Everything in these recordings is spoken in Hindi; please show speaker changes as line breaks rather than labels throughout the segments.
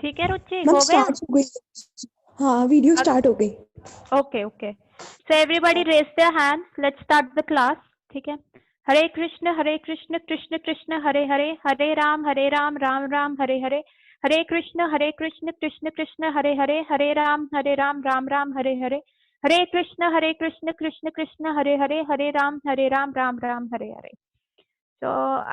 ठीक है रुचि,
मैम
हो गया?
स्टार्ट हो गई। हाँ वीडियो स्टार्ट हो गई।
Okay okay, so everybody raise their hands, let's start the class. ठीक है, हरे कृष्ण कृष्ण कृष्ण हरे हरे, हरे राम राम राम हरे हरे, हरे कृष्ण कृष्ण कृष्ण हरे हरे, हरे राम राम राम हरे हरे, हरे कृष्ण कृष्ण कृष्ण हरे हरे, हरे राम राम राम हरे हरे। तो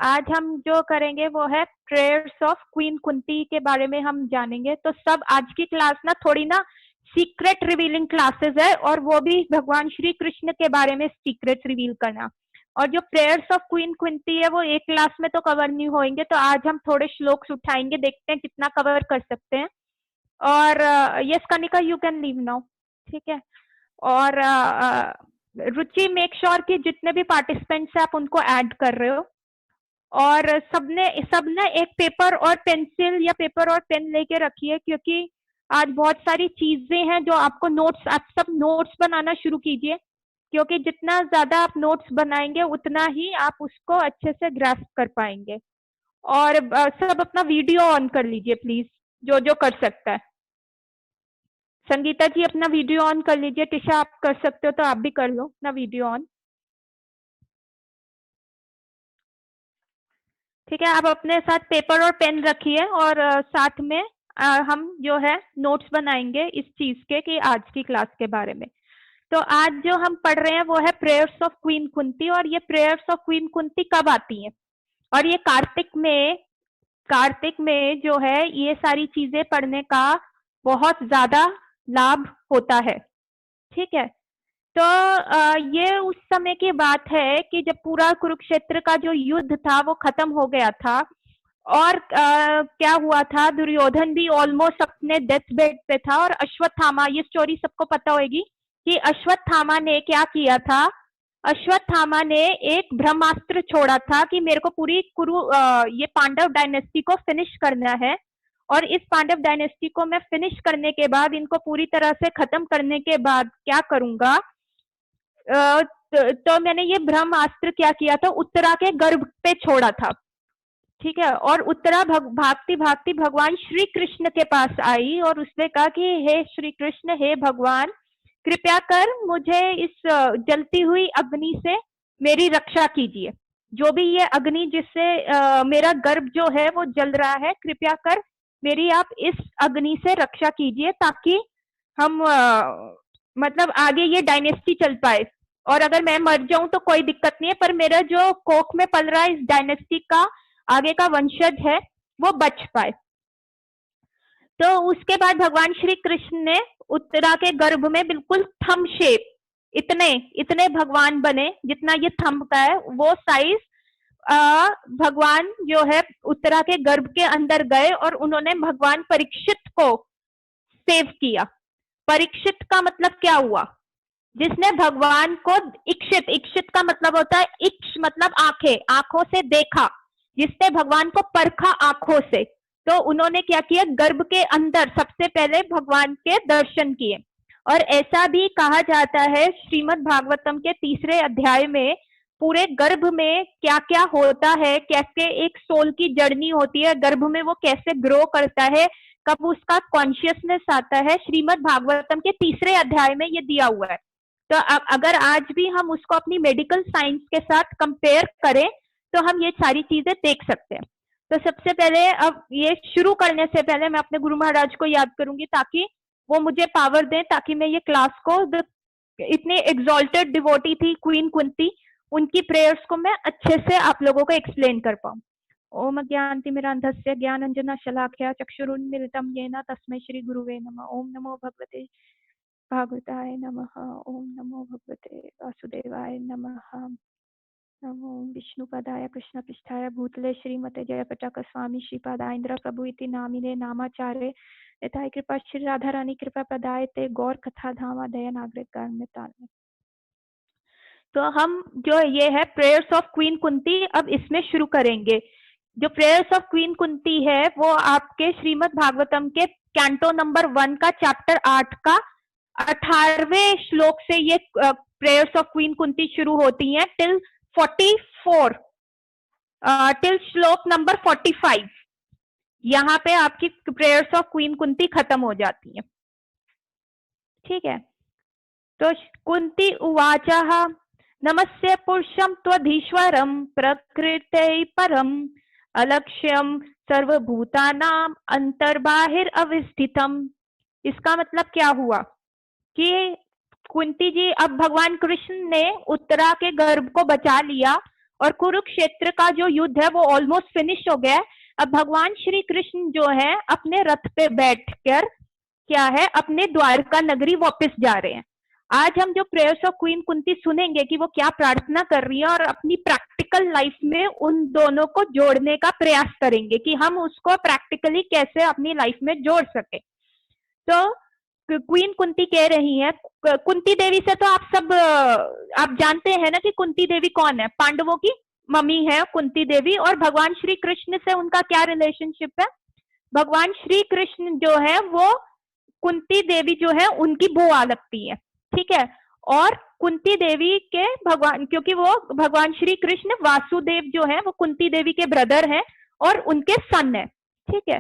आज हम जो करेंगे वो है प्रेयर्स ऑफ क्वीन कुंती के बारे में हम जानेंगे। तो सब आज की क्लास ना थोड़ी ना सीक्रेट रिवीलिंग क्लासेस है, और वो भी भगवान श्री कृष्ण के बारे में सीक्रेट रिवील करना। और जो प्रेयर्स ऑफ क्वीन कुंती है वो एक क्लास में तो कवर नहीं होंगे, तो आज हम थोड़े श्लोक्स उठाएंगे, देखते हैं कितना कवर कर सकते हैं। और yes Kanika, you can leave now. ठीक है, और रुचि मेक श्योर कि जितने भी पार्टिसिपेंट्स हैं आप उनको ऐड कर रहे हो, और सबने एक पेपर और पेंसिल या पेपर और पेन लेके रखिए, क्योंकि आज बहुत सारी चीजें हैं जो आपको नोट्स, आप सब नोट्स बनाना शुरू कीजिए, क्योंकि जितना ज्यादा आप नोट्स बनाएंगे उतना ही आप उसको अच्छे से ग्रास्प कर पाएंगे। और सब अपना वीडियो ऑन कर लीजिए प्लीज, जो जो कर सकता है। संगीता जी अपना वीडियो ऑन कर लीजिए, टिशा आप कर सकते हो तो आप भी कर लो अपना वीडियो ऑन। ठीक है, आप अपने साथ पेपर और पेन रखिए, और साथ में हम जो है नोट्स बनाएंगे इस चीज के कि आज की क्लास के बारे में। तो आज जो हम पढ़ रहे हैं वो है प्रेयर्स ऑफ क्वीन कुंती, और ये प्रेयर्स ऑफ क्वीन कुंती कब आती हैं? और ये कार्तिक में जो है ये सारी चीजें पढ़ने का बहुत ज्यादा लाभ होता है। ठीक है, तो ये उस समय की बात है कि जब पूरा कुरुक्षेत्र का जो युद्ध था वो खत्म हो गया था, और क्या हुआ था, दुर्योधन भी ऑलमोस्ट अपने डेथ बेड पे था, और अश्वत्थामा, ये स्टोरी सबको पता होगी कि अश्वत्थामा ने क्या किया था। अश्वत्थामा ने एक ब्रह्मास्त्र छोड़ा था कि मेरे को पूरी ये पांडव डायनेस्टी को फिनिश करना है, और इस पांडव डायनेस्टी को मैं फिनिश करने के बाद, इनको पूरी तरह से खत्म करने के बाद क्या करूंगा, तो मैंने ये ब्रह्मास्त्र क्या किया था, उत्तरा के गर्भ पे छोड़ा था। ठीक है, और उत्तरा भागती भागती भगवान श्री कृष्ण के पास आई, और उसने कहा कि हे श्री कृष्ण, हे भगवान, कृपया कर मुझे इस जलती हुई अग्नि से मेरी रक्षा कीजिए। जो भी ये अग्नि जिससे मेरा गर्भ जो है वो जल रहा है, कृपया कर मेरी आप इस अग्नि से रक्षा कीजिए, ताकि हम मतलब आगे ये डायनेस्टी चल पाए। और अगर मैं मर जाऊं तो कोई दिक्कत नहीं है, पर मेरा जो कोख में पल रहा है इस डायनेस्टी का आगे का वंशज है वो बच पाए। तो उसके बाद भगवान श्री कृष्ण ने उत्तरा के गर्भ में बिल्कुल थंब शेप, इतने भगवान बने जितना ये थंब का है वो साइज, भगवान जो है उत्तरा के गर्भ के अंदर गए, और उन्होंने भगवान परीक्षित को सेव किया। परीक्षित का मतलब क्या हुआ? जिसने भगवान को इक्षित का मतलब होता है, इक्ष मतलब आंखें, आंखों से देखा, जिसने भगवान को परखा आंखों से। तो उन्होंने क्या किया, गर्भ के अंदर सबसे पहले भगवान के दर्शन किए। और ऐसा भी कहा जाता है श्रीमद् भागवतम के 3 अध्याय में, पूरे गर्भ में क्या क्या होता है, कैसे एक सोल की जर्नी होती है गर्भ में, वो कैसे ग्रो करता है, कब उसका कॉन्शियसनेस आता है, श्रीमद् भागवतम के 3 अध्याय में ये दिया हुआ है। तो अगर आज भी हम उसको अपनी मेडिकल साइंस के साथ कंपेयर करें तो हम ये सारी चीजें देख सकते हैं। तो सबसे पहले, अब ये शुरू करने से पहले मैं अपने गुरु महाराज को याद करूंगी, ताकि वो मुझे पावर दें, ताकि मैं ये क्लास को, इतनी एग्जॉल्टेड डिवोटी थी क्वीन कुंती, उनकी प्रेयर्स को मैं अच्छे से आप लोगों को एक्सप्लेन कर पाऊं। ओम अज्ञानतिमिरान्धस्य ज्ञानांजन शलाकया चक्षुरुन्मीलितं येन तस्मै श्री गुरुवे नमः। ओम नमो भगवते भागवताय नमः। ओम नमो भगवते वासुदेवाय नमः। नमो विष्णुपदाय कृष्णपृष्ठाय भूतले श्रीमते जयपताक स्वामी श्रीपादाइंद्र प्रभु इति नामिने नामाचार्य यथाय कृपा श्री राधा रानी कृपा प्रदाय ते गौर कथा धामा दया नागरिक गान में। तो हम जो ये है प्रेयर्स ऑफ क्वीन कुंती, अब इसमें शुरू करेंगे। जो प्रेयर्स ऑफ क्वीन कुंती है वो आपके श्रीमद् भागवतम के कैंटो नंबर 1 का चैप्टर 8 का 18वें श्लोक से ये प्रेयर्स ऑफ क्वीन कुंती शुरू होती हैं टिल 44, टिल श्लोक नंबर 45। यहाँ पे आपकी प्रेयर्स ऑफ क्वीन कुंती खत्म हो जाती है। ठीक है, तो कुंती उवाचः नमस्य पुरुषं त्वधीश्वरं प्रकृते परम अलक्ष्यम सर्वभूतानाम अंतर्बाहिर अवस्थितम। इसका मतलब क्या हुआ कि कुंती जी, अब भगवान कृष्ण ने उत्तरा के गर्भ को बचा लिया और कुरुक्षेत्र का जो युद्ध है वो ऑलमोस्ट फिनिश हो गया है। अब भगवान श्री कृष्ण जो है अपने रथ पे बैठकर क्या है, अपने द्वारका नगरी वापस जा रहे हैं। आज हम जो प्रेयर्स ऑफ क्वीन कुंती सुनेंगे कि वो क्या प्रार्थना कर रही है और अपनी प्रैक्टिकल लाइफ में उन दोनों को जोड़ने का प्रयास करेंगे कि हम उसको प्रैक्टिकली कैसे अपनी लाइफ में जोड़ सके। तो क्वीन कुंती कह रही है, कुंती देवी से तो आप सब आप जानते हैं ना कि कुंती देवी कौन है, पांडवों की मम्मी है कुंती देवी, और भगवान श्री कृष्ण से उनका क्या रिलेशनशिप है। भगवान श्री कृष्ण जो है वो कुंती देवी जो है उनकी बुआ लगती है। ठीक है, और कुंती देवी के भगवान, क्योंकि वो भगवान श्री कृष्ण वासुदेव जो है वो कुंती देवी के ब्रदर हैं और उनके सन है। ठीक है,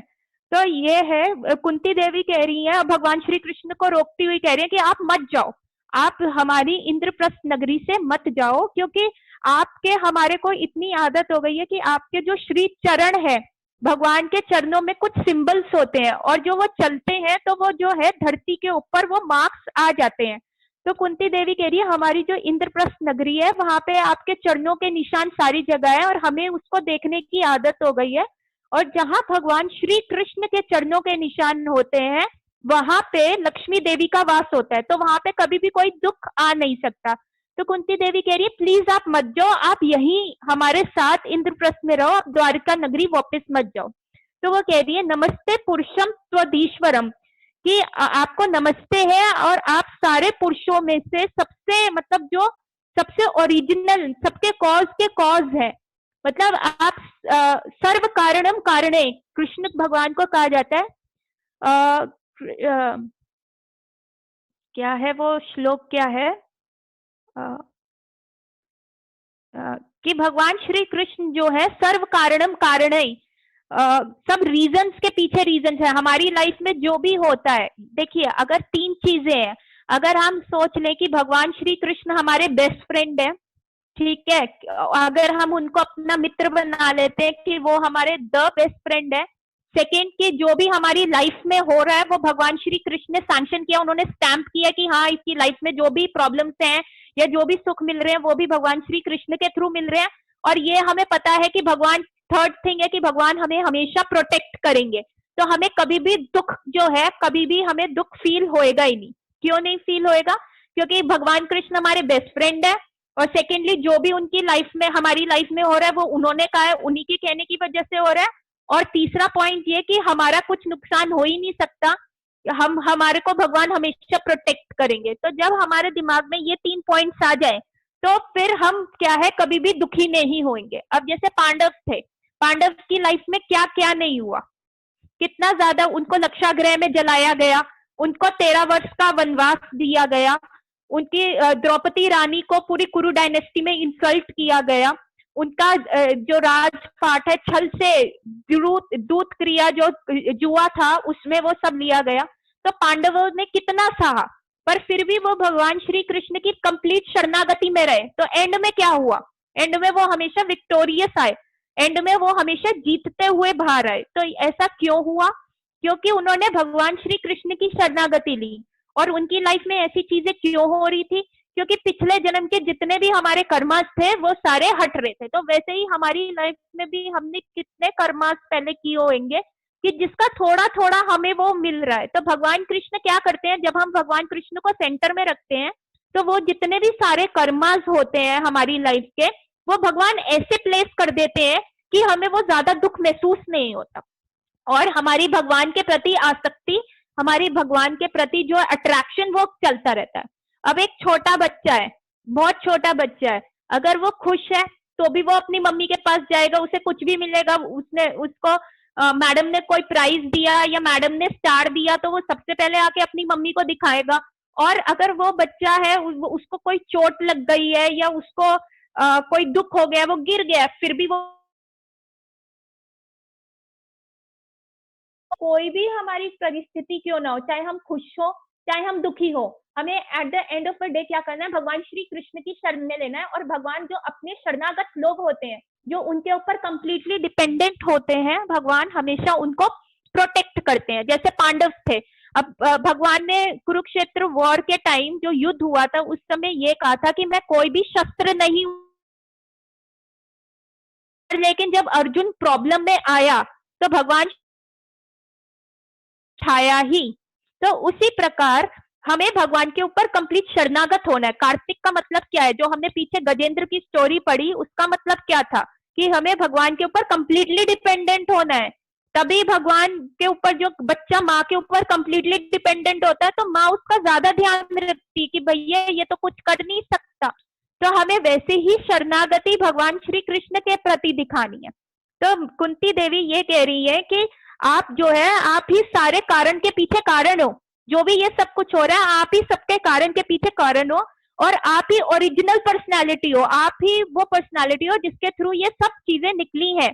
तो ये है कुंती देवी कह रही है, भगवान श्री कृष्ण को रोकती हुई कह रही है कि आप मत जाओ, आप हमारी इंद्रप्रस्थ नगरी से मत जाओ, क्योंकि आपके हमारे को इतनी आदत हो गई है कि आपके जो श्री चरण है, भगवान के चरणों में कुछ सिंबल्स होते हैं और जो वो चलते हैं तो वो जो है धरती के ऊपर वो मार्क्स आ जाते हैं। तो कुंती देवी कह रही है हमारी जो इंद्रप्रस्थ नगरी है वहां पे आपके चरणों के निशान सारी जगह है और हमें उसको देखने की आदत हो गई है, और जहां भगवान श्री कृष्ण के चरणों के निशान होते हैं वहां पे लक्ष्मी देवी का वास होता है, तो वहां पे कभी भी कोई दुख आ नहीं सकता। तो कुंती देवी कह रही है प्लीज आप मत जाओ, आप यहीं हमारे साथ इंद्रप्रस्थ में रहो, आप द्वारका नगरी वापस मत जाओ। तो वो कह रही है नमस्ते पुरुषम त्वधीश्वरम, कि आपको नमस्ते है और आप सारे पुरुषों में से सबसे, मतलब जो सबसे ओरिजिनल, सबके कॉज के कॉज है, मतलब आप सर्व कारणम कारणे, कृष्ण भगवान को कहा जाता है। क्या है वो श्लोक, क्या है कि भगवान श्री कृष्ण जो है सर्व कारणम कारणै, सब रीजंस के पीछे रीजंस है हमारी लाइफ में जो भी होता है। देखिए अगर तीन चीजें हैं, अगर हम सोच लें कि भगवान श्री कृष्ण हमारे बेस्ट फ्रेंड है, ठीक है, अगर हम उनको अपना मित्र बना लेते हैं कि वो हमारे द बेस्ट फ्रेंड है। सेकेंड, कि जो भी हमारी लाइफ में हो रहा है वो भगवान श्री कृष्ण ने सैंक्शन किया, उन्होंने स्टैंप किया कि हाँ इसकी लाइफ में जो भी प्रॉब्लम्स हैं या जो भी सुख मिल रहे हैं वो भी भगवान श्री कृष्ण के थ्रू मिल रहे हैं। और ये हमें पता है कि भगवान, थर्ड थिंग है कि भगवान हमें हमेशा प्रोटेक्ट करेंगे, तो हमें कभी भी दुख जो है, कभी भी हमें दुख फील होएगा ही नहीं। क्यों नहीं फील होएगा? क्योंकि भगवान कृष्ण हमारे बेस्ट फ्रेंड है, और सेकेंडली जो भी उनकी लाइफ में, हमारी लाइफ में हो रहा है वो उन्होंने कहा है, उन्हीं के कहने की वजह से हो रहा है। और तीसरा पॉइंट ये कि हमारा कुछ नुकसान हो ही नहीं सकता, हम हमारे को भगवान हमेशा प्रोटेक्ट करेंगे। तो जब हमारे दिमाग में ये तीन पॉइंट्स आ जाए तो फिर हम क्या है, कभी भी दुखी नहीं होंगे। अब जैसे पांडव थे, पांडव की लाइफ में क्या क्या नहीं हुआ, कितना ज्यादा उनको लक्षागृह में जलाया गया, उनको 13 वर्ष का वनवास दिया गया, उनकी द्रौपदी रानी को पूरी कुरु डायनेस्टी में इंसल्ट किया गया, उनका जो राजपाट है छल से दूत क्रिया जो जुआ था उसमें वो सब लिया गया। तो पांडवों ने कितना सहा, पर फिर भी वो भगवान श्री कृष्ण की कंप्लीट शरणागति में रहे। तो एंड में क्या हुआ? एंड में वो हमेशा विक्टोरियस आए, एंड में वो हमेशा जीतते हुए बाहर आए। तो ऐसा क्यों हुआ? क्योंकि उन्होंने भगवान श्री कृष्ण की शरणागति ली। और उनकी लाइफ में ऐसी चीजें क्यों हो रही थी? क्योंकि पिछले जन्म के जितने भी हमारे कर्मास थे वो सारे हट रहे थे। तो वैसे ही हमारी लाइफ में भी हमने कितने कर्मास पहले किए होंगे कि जिसका थोड़ा थोड़ा हमें वो मिल रहा है। तो भगवान कृष्ण क्या करते हैं, जब हम भगवान कृष्ण को सेंटर में रखते हैं तो वो जितने भी सारे कर्मास होते हैं हमारी लाइफ के, वो भगवान ऐसे प्लेस कर देते हैं कि हमें वो ज्यादा दुख महसूस नहीं होता, और हमारी भगवान के प्रति आसक्ति, हमारी भगवान के प्रति जो अट्रैक्शन वो चलता रहता है। अब एक छोटा बच्चा है, बहुत छोटा बच्चा है, अगर वो खुश है तो भी वो अपनी मम्मी के पास जाएगा, उसे कुछ भी मिलेगा, उसने उसको मैडम ने कोई प्राइज दिया या मैडम ने स्टार दिया तो वो सबसे पहले आके अपनी मम्मी को दिखाएगा। और अगर वो बच्चा है, उसको कोई चोट लग गई है या उसको कोई दुख हो गया, वो गिर गया, फिर भी वो कोई भी हमारी परिस्थिति क्यों ना हो, चाहे हम खुश हो चाहे हम दुखी हो, हमें at the end of the day क्या करना है, भगवान श्री कृष्ण की शरण में लेना है। और भगवान जो अपने शरणागत लोग होते हैं, जो उनके ऊपर कंप्लीटली डिपेंडेंट होते हैं, भगवान हमेशा उनको प्रोटेक्ट करते हैं। जैसे पांडव थे, अब भगवान ने कुरुक्षेत्र वॉर के टाइम जो युद्ध हुआ था, उस समय ये कहा था कि मैं कोई भी शस्त्र नहीं, लेकिन जब अर्जुन प्रॉब्लम में आया तो भगवान छाया ही। तो उसी प्रकार हमें भगवान के ऊपर कंप्लीट शरणागत होना है। कार्तिक का मतलब क्या है, जो हमने पीछे गजेंद्र की स्टोरी पढ़ी, उसका मतलब क्या था कि हमें भगवान के ऊपर कंप्लीटली डिपेंडेंट होना है। तभी भगवान के ऊपर, जो बच्चा माँ के ऊपर कंप्लीटली डिपेंडेंट होता है तो माँ उसका ज्यादा ध्यान रखती कि भैया ये तो कुछ कर नहीं सकता। तो हमें वैसे ही शरणागति भगवान श्री कृष्ण के प्रति दिखानी है। तो कुंती देवी ये कह रही है कि आप जो है, आप ही सारे कारण के पीछे कारण हो, जो भी ये सब कुछ हो रहा है आप ही सबके कारण के पीछे कारण हो, और आप ही ओरिजिनल पर्सनालिटी हो, आप ही वो पर्सनालिटी हो जिसके थ्रू ये सब चीजें निकली हैं।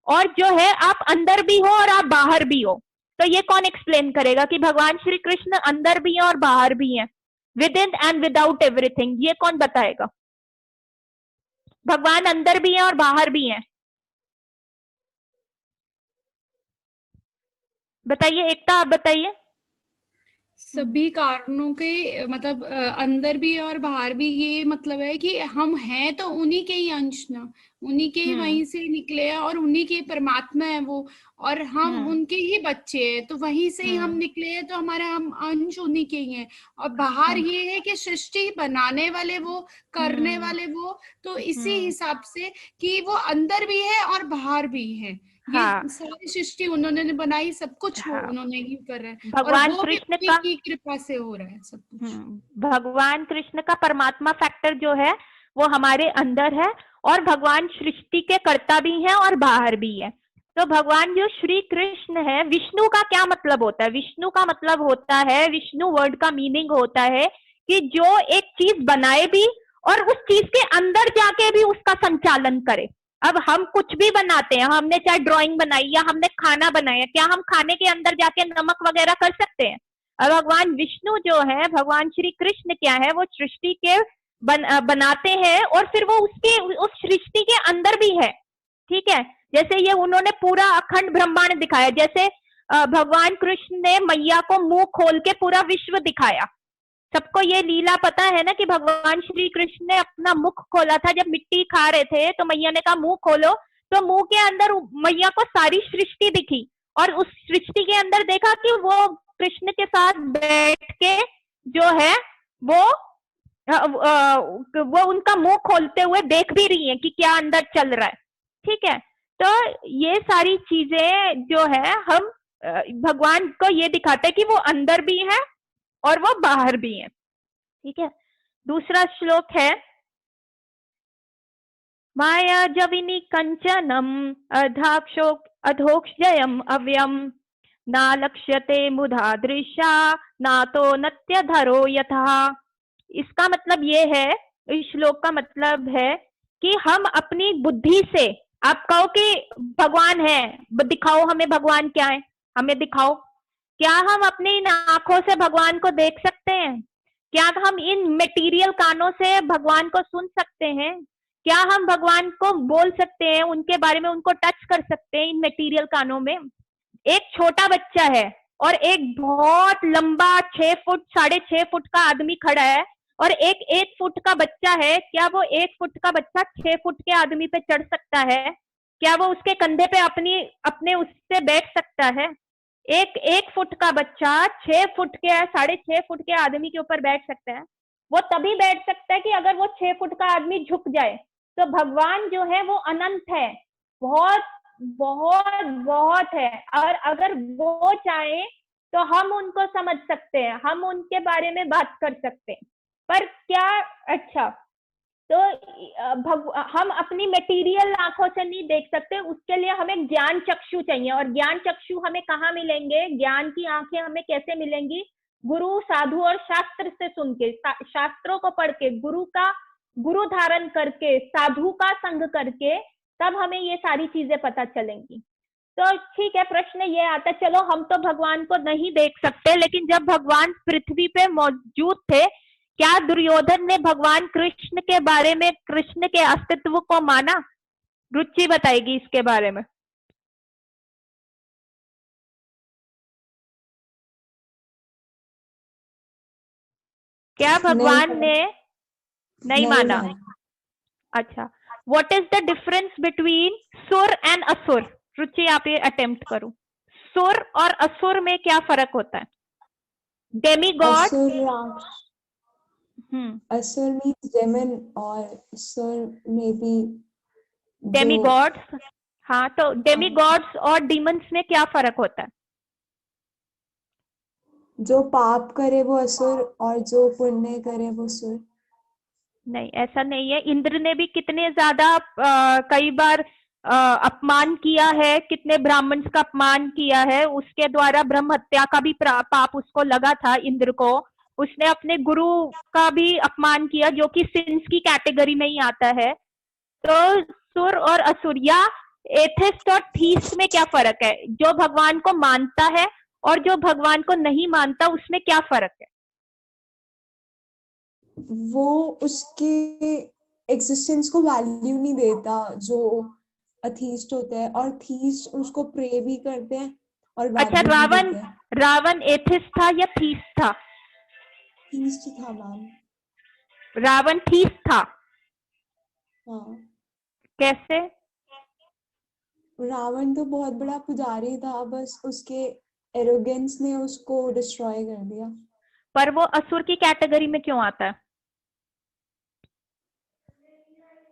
और जो है आप अंदर भी हो और आप बाहर भी हो। तो ये कौन एक्सप्लेन करेगा कि भगवान श्री कृष्ण अंदर भी हैं और बाहर भी हैं, with in and without everything? ये कौन बताएगा? भगवान अंदर भी हैं और बाहर भी हैं। बताइए, एकता आप बताइए।
सभी कारणों के मतलब अंदर भी और बाहर भी, ये मतलब है कि हम हैं तो उन्हीं के ही अंश ना, उन्हीं के वहीं से निकले हैं और उन्हीं के परमात्मा है वो, और हम उनके ही बच्चे हैं, तो वहीं से ही हम निकले हैं, तो हमारे हम अंश उन्हीं के ही हैं। और बाहर ये है कि सृष्टि बनाने वाले वो, करने वाले वो, तो इसी हिसाब से कि वो अंदर भी है और बाहर भी है। ये सारी सृष्टि उन्होंने बनाई, सब कुछ वो उन्होंने ही कर रहे हैं, और
भगवान
वो भी
कृष्ण
उन्हीं
का,
की कृपा से हो रहा है सब कुछ।
भगवान कृष्ण का परमात्मा फैक्टर जो है वो हमारे अंदर है, और भगवान सृष्टि के कर्ता भी हैं और बाहर भी है। तो भगवान जो श्री कृष्ण है, विष्णु का क्या मतलब होता है? विष्णु का मतलब होता है, विष्णु वर्ड का मीनिंग होता है कि जो एक चीज बनाए भी और उस चीज के अंदर जाके भी उसका संचालन करे। अब हम कुछ भी बनाते हैं, हमने चाहे ड्राइंग बनाई या हमने खाना बनाया, क्या हम खाने के अंदर जाके नमक वगैरह कर सकते हैं? अब भगवान विष्णु जो है, भगवान श्री कृष्ण क्या है, वो सृष्टि के बनाते हैं और फिर वो उसके उस सृष्टि के अंदर भी है। ठीक है, जैसे ये उन्होंने पूरा अखंड ब्रह्मांड दिखाया, जैसे भगवान कृष्ण ने मैया को मुंह खोल के पूरा विश्व दिखाया। सबको ये लीला पता है ना कि भगवान श्री कृष्ण ने अपना मुख खोला था, जब मिट्टी खा रहे थे तो मैया ने कहा मुंह खोलो, तो मुंह के अंदर मैया को सारी सृष्टि दिखी, और उस सृष्टि के अंदर देखा कि वो कृष्ण के साथ बैठ के जो है वो वो उनका मुंह खोलते हुए देख भी रही है कि क्या अंदर चल रहा है। ठीक है, तो ये सारी चीजें जो है हम भगवान को ये दिखाते हैं कि वो अंदर भी है और वो बाहर भी है। ठीक है, दूसरा श्लोक है, माया जविनी कंचनम अधोक्षजयम अव्यम ना लक्ष्यते मुधा दृशा ना तो नत्यधरो यथा। इसका मतलब ये है, इस श्लोक का मतलब है कि हम अपनी बुद्धि से, आप कहो कि भगवान है, दिखाओ हमें भगवान क्या है, हमें दिखाओ। क्या हम अपनी इन आंखों से भगवान को देख सकते हैं? क्या हम इन मटेरियल कानों से भगवान को सुन सकते हैं? क्या हम भगवान को बोल सकते हैं, उनके बारे में उनको टच कर सकते हैं इन मटेरियल कानों में? एक छोटा बच्चा है और एक बहुत लंबा 6 फुट 6.5 फुट का आदमी खड़ा है, और एक फुट का बच्चा है, क्या वो 1 फुट का बच्चा 6 फुट के आदमी पे चढ़ सकता है? क्या वो उसके कंधे पे अपने उससे बैठ सकता है? एक फुट का बच्चा 6 फुट के 6.5 फुट के आदमी के ऊपर बैठ सकता है। वो तभी बैठ सकता है कि अगर वो 6 फुट का आदमी झुक जाए। तो भगवान जो है वो अनंत है, बहुत बहुत बहुत है, और अगर वो चाहे तो हम उनको समझ सकते हैं, हम उनके बारे में बात कर सकते हैं। पर क्या, अच्छा, तो हम अपनी मटेरियल आंखों से नहीं देख सकते, उसके लिए हमें ज्ञान चक्षु चाहिए। और ज्ञान चक्षु हमें कहाँ मिलेंगे, ज्ञान की आंखें हमें कैसे मिलेंगी? गुरु साधु और शास्त्र से सुन के, शास्त्रों को पढ़ के, गुरु धारण करके, साधु का संग करके, तब हमें ये सारी चीजें पता चलेंगी। तो ठीक है, प्रश्न ये आता, चलो हम तो भगवान को नहीं देख सकते, लेकिन जब भगवान पृथ्वी पे मौजूद थे, क्या दुर्योधन ने भगवान कृष्ण के बारे में, कृष्ण के अस्तित्व को माना? रुचि बताएगी इसके बारे में। क्या भगवान ने नहीं माना? अच्छा, what is the difference between सुर एंड असुर? रुचि आप ये अटेम्प्ट करो, सुर और असुर में क्या फर्क होता है? डेमी गॉड,
असुर मीन्स डेमन और सुर मे बी
डेमी गॉड्स। हाँ, तो डेमी गॉड्स और डीमंस में क्या फर्क होता है?
जो पाप करे वो असुर और जो पुण्य करे वो सुर।
नहीं, ऐसा नहीं है। इंद्र ने भी कितने ज्यादा कई बार अपमान किया है, कितने ब्राह्मण का अपमान किया है, उसके द्वारा ब्रह्म हत्या का भी पाप उसको लगा था, इंद्र को। उसने अपने गुरु का भी अपमान किया, जो कि सिंस की कैटेगरी में ही आता है। तो सुर और असुर या एथिस्ट और थीस्ट में क्या फर्क है? जो भगवान को मानता है और जो भगवान को नहीं मानता, उसमें क्या फर्क है?
वो उसके एग्जिस्टेंस को वैल्यू नहीं देता जो अथीस्ट होते हैं, और थीस्ट उसको प्रे भी करते हैं और
अच्छा,
value भी देते हैं।
रावण एथिस्ट था या थीस्ट था?
थीस्ट था मैम।
रावण थीस्ट था?
हाँ,
कैसे?
रावण तो बहुत बड़ा पुजारी था, बस उसके एरोगेंस ने उसको डिस्ट्रॉय कर दिया।
पर वो असुर की कैटेगरी में क्यों आता है?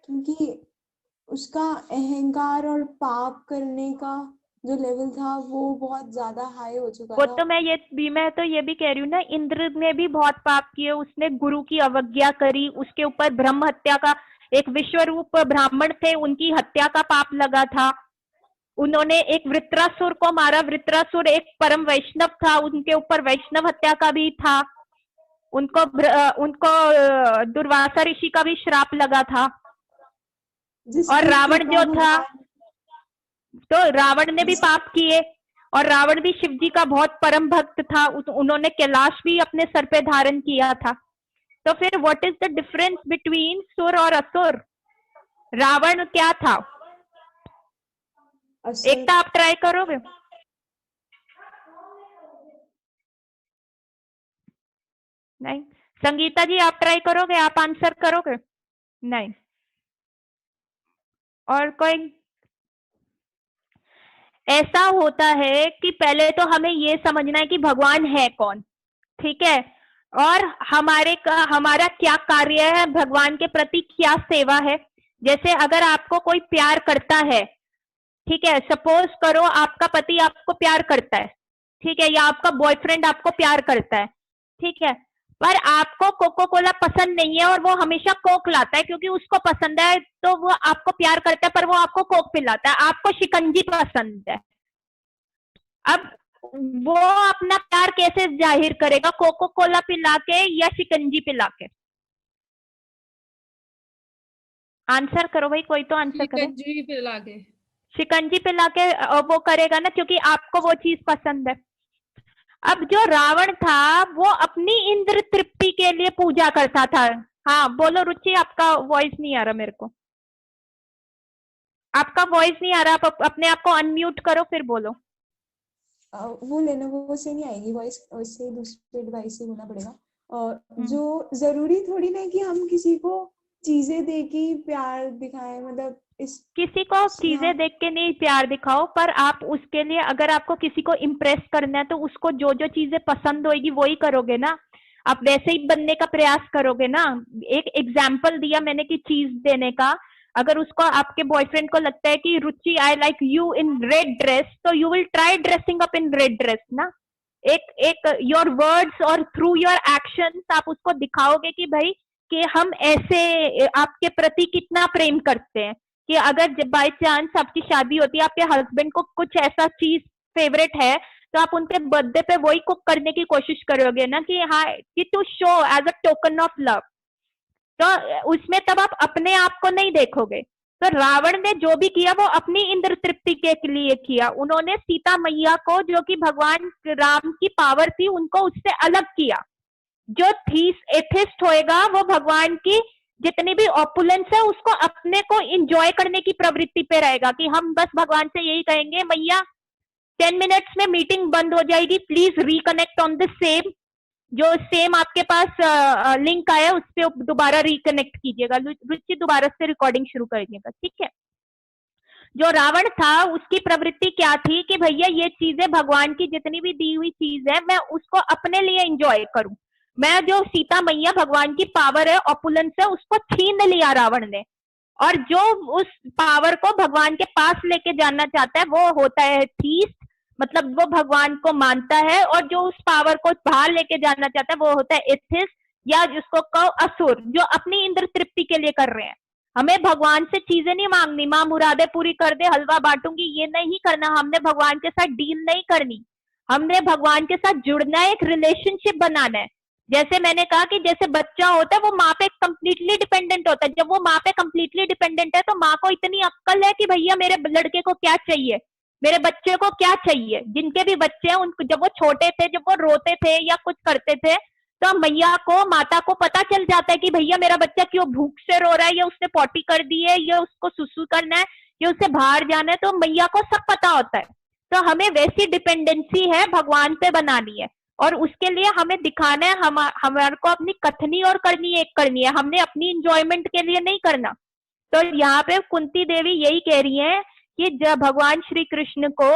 क्योंकि उसका अहंकार और पाप करने का जो लेवल था वो बहुत ज्यादा हाई हो चुका
वो
था।
तो मैं तो ये भी कह रही हूँ ना, इंद्र ने भी बहुत पाप किए, उसने गुरु की अवज्ञा करी, उसके ऊपर ब्रह्म हत्या का, एक विश्वरूप ब्राह्मण थे, उनकी हत्या का पाप लगा था। उन्होंने एक वृत्रासुर को मारा, वृत्रासुर एक परम वैष्णव था, उनके ऊपर वैष्णव हत्या का भी था। उनको दुर्वासा ऋषि का भी श्राप लगा था। और रावण जो था, तो रावण ने भी पाप किए, और रावण भी शिव जी का बहुत परम भक्त था, उन्होंने कैलाश भी अपने सर पे धारण किया था। तो फिर what is the difference between सुर और असुर? रावण क्या था? एकता, आप ट्राई करोगे? नहीं। संगीता जी, आप ट्राई करोगे? आप आंसर करोगे? नहीं। और कोई? ऐसा होता है कि पहले तो हमें ये समझना है कि भगवान है कौन, ठीक है, और हमारा क्या कार्य है, भगवान के प्रति क्या सेवा है। जैसे अगर आपको कोई प्यार करता है, ठीक है, सपोज करो आपका पति आपको प्यार करता है, ठीक है, या आपका बॉयफ्रेंड आपको प्यार करता है, ठीक है, पर आपको कोको कोला पसंद नहीं है और वो हमेशा कोक लाता है क्योंकि उसको पसंद है, तो वो आपको प्यार करता है, पर वो आपको कोक पिलाता है। आपको शिकंजी पसंद है। अब वो अपना प्यार कैसे जाहिर करेगा, कोको कोला पिला के या शिकंजी पिला के? आंसर करो भाई, कोई तो आंसर करे।
शिकंजी पिला के।
शिकंजी पिला के वो करेगा ना, क्योंकि आपको वो चीज पसंद है। अब जो रावण था वो अपनी इंद्र तृप्ति के लिए पूजा करता था। हाँ बोलो रुचि, आपका वॉइस नहीं आ रहा मेरे को, आपका वॉइस नहीं आ रहा, आप अपने आप को अनम्यूट करो फिर बोलो।
वो लेनोवो से नहीं आएगी वॉइस, वैसे दूसरे डिवाइस से होना पड़ेगा। जो जरूरी थोड़ी ना कि हम किसी को चीजें दे के प्यार दिखाएं, मतलब
किसी को चीजें देख के नहीं प्यार दिखाओ, पर आप उसके लिए, अगर आपको किसी को इम्प्रेस करना है तो उसको जो जो चीजें पसंद होगी वही करोगे ना, आप वैसे ही बनने का प्रयास करोगे ना। एक एग्जाम्पल दिया मैंने कि चीज देने का, अगर उसको, आपके बॉयफ्रेंड को लगता है कि Ruchi I like you in red dress, तो you will try dressing up in red dress ना। एक योर वर्ड्स और थ्रू योर एक्शंस आप उसको दिखाओगे कि भाई कि हम ऐसे आपके प्रति कितना प्रेम करते हैं, कि अगर बाय चांस आपकी शादी होती है, आपके हस्बैंड को कुछ ऐसा चीज फेवरेट है, तो आप उनके बर्थडे पे वही कुक करने की कोशिश करोगे ना, कि हाँ, कि to show as a token of love. तो उसमें तब आप अपने आप को नहीं देखोगे, तो रावण ने जो भी किया वो अपनी इंद्र तृप्ति के लिए किया। उन्होंने सीता मैया को, जो कि भगवान राम की पावर थी, उनको उससे अलग किया। जो एथिस्ट होएगा वो भगवान की जितनी भी ऑपुलेंस है उसको अपने को इंजॉय करने की प्रवृत्ति पे रहेगा, कि हम बस भगवान से यही कहेंगे, मैया 10 मिनट्स में मीटिंग बंद हो जाएगी, please reconnect on the same, जो सेम आपके पास लिंक आया उस पर दोबारा रिकनेक्ट कीजिएगा, रुचि दोबारा से रिकॉर्डिंग शुरू करिएगा, ठीक है। जो रावण था उसकी प्रवृत्ति क्या थी कि भैया ये चीजें भगवान की जितनी भी दी हुई चीज है मैं उसको अपने लिए एंजॉय करूं। मैं जो सीता मैया भगवान की पावर है, ऑपुलेंस है, उसको छीन लिया रावण ने, और जो उस पावर को भगवान के पास लेके जाना चाहता है वो होता है थीस्ट, मतलब वो भगवान को मानता है, और जो उस पावर को बाहर लेके जाना चाहता है वो होता है एथिस्ट, या जिसको कहो असुर, जो अपनी इंद्र तृप्ति के लिए कर रहे हैं। हमें भगवान से चीजें नहीं मांगनी, माँ मुरादे पूरी कर दे हलवा बांटूंगी, ये नहीं करना। हमने भगवान के साथ डील नहीं करनी, हमने भगवान के साथ जुड़ना है, एक रिलेशनशिप बनाना है। जैसे मैंने कहा कि जैसे बच्चा होता है वो माँ पे कंप्लीटली डिपेंडेंट होता है, जब वो माँ पे कंप्लीटली डिपेंडेंट है तो माँ को इतनी अक्ल है कि भैया मेरे लड़के को क्या चाहिए, मेरे बच्चे को क्या चाहिए। जिनके भी बच्चे हैं उनको, जब वो छोटे थे, जब वो रोते थे या कुछ करते थे, तो मैया को, माता को पता चल जाता है कि भैया मेरा बच्चा क्यों भूख से रो रहा है, या उसने पॉटी कर दी है, या उसको सुसु करना है, या उसे बाहर जाना है, तो मैया को सब पता होता है। तो हमें वैसी डिपेंडेंसी है भगवान पे बनानी है, और उसके लिए हमें दिखाना है, हमारे को अपनी कथनी और करनी है, हमने अपनी इंजॉयमेंट के लिए नहीं करना। तो यहाँ पे कुंती देवी यही कह रही है कि जब भगवान श्री कृष्ण को,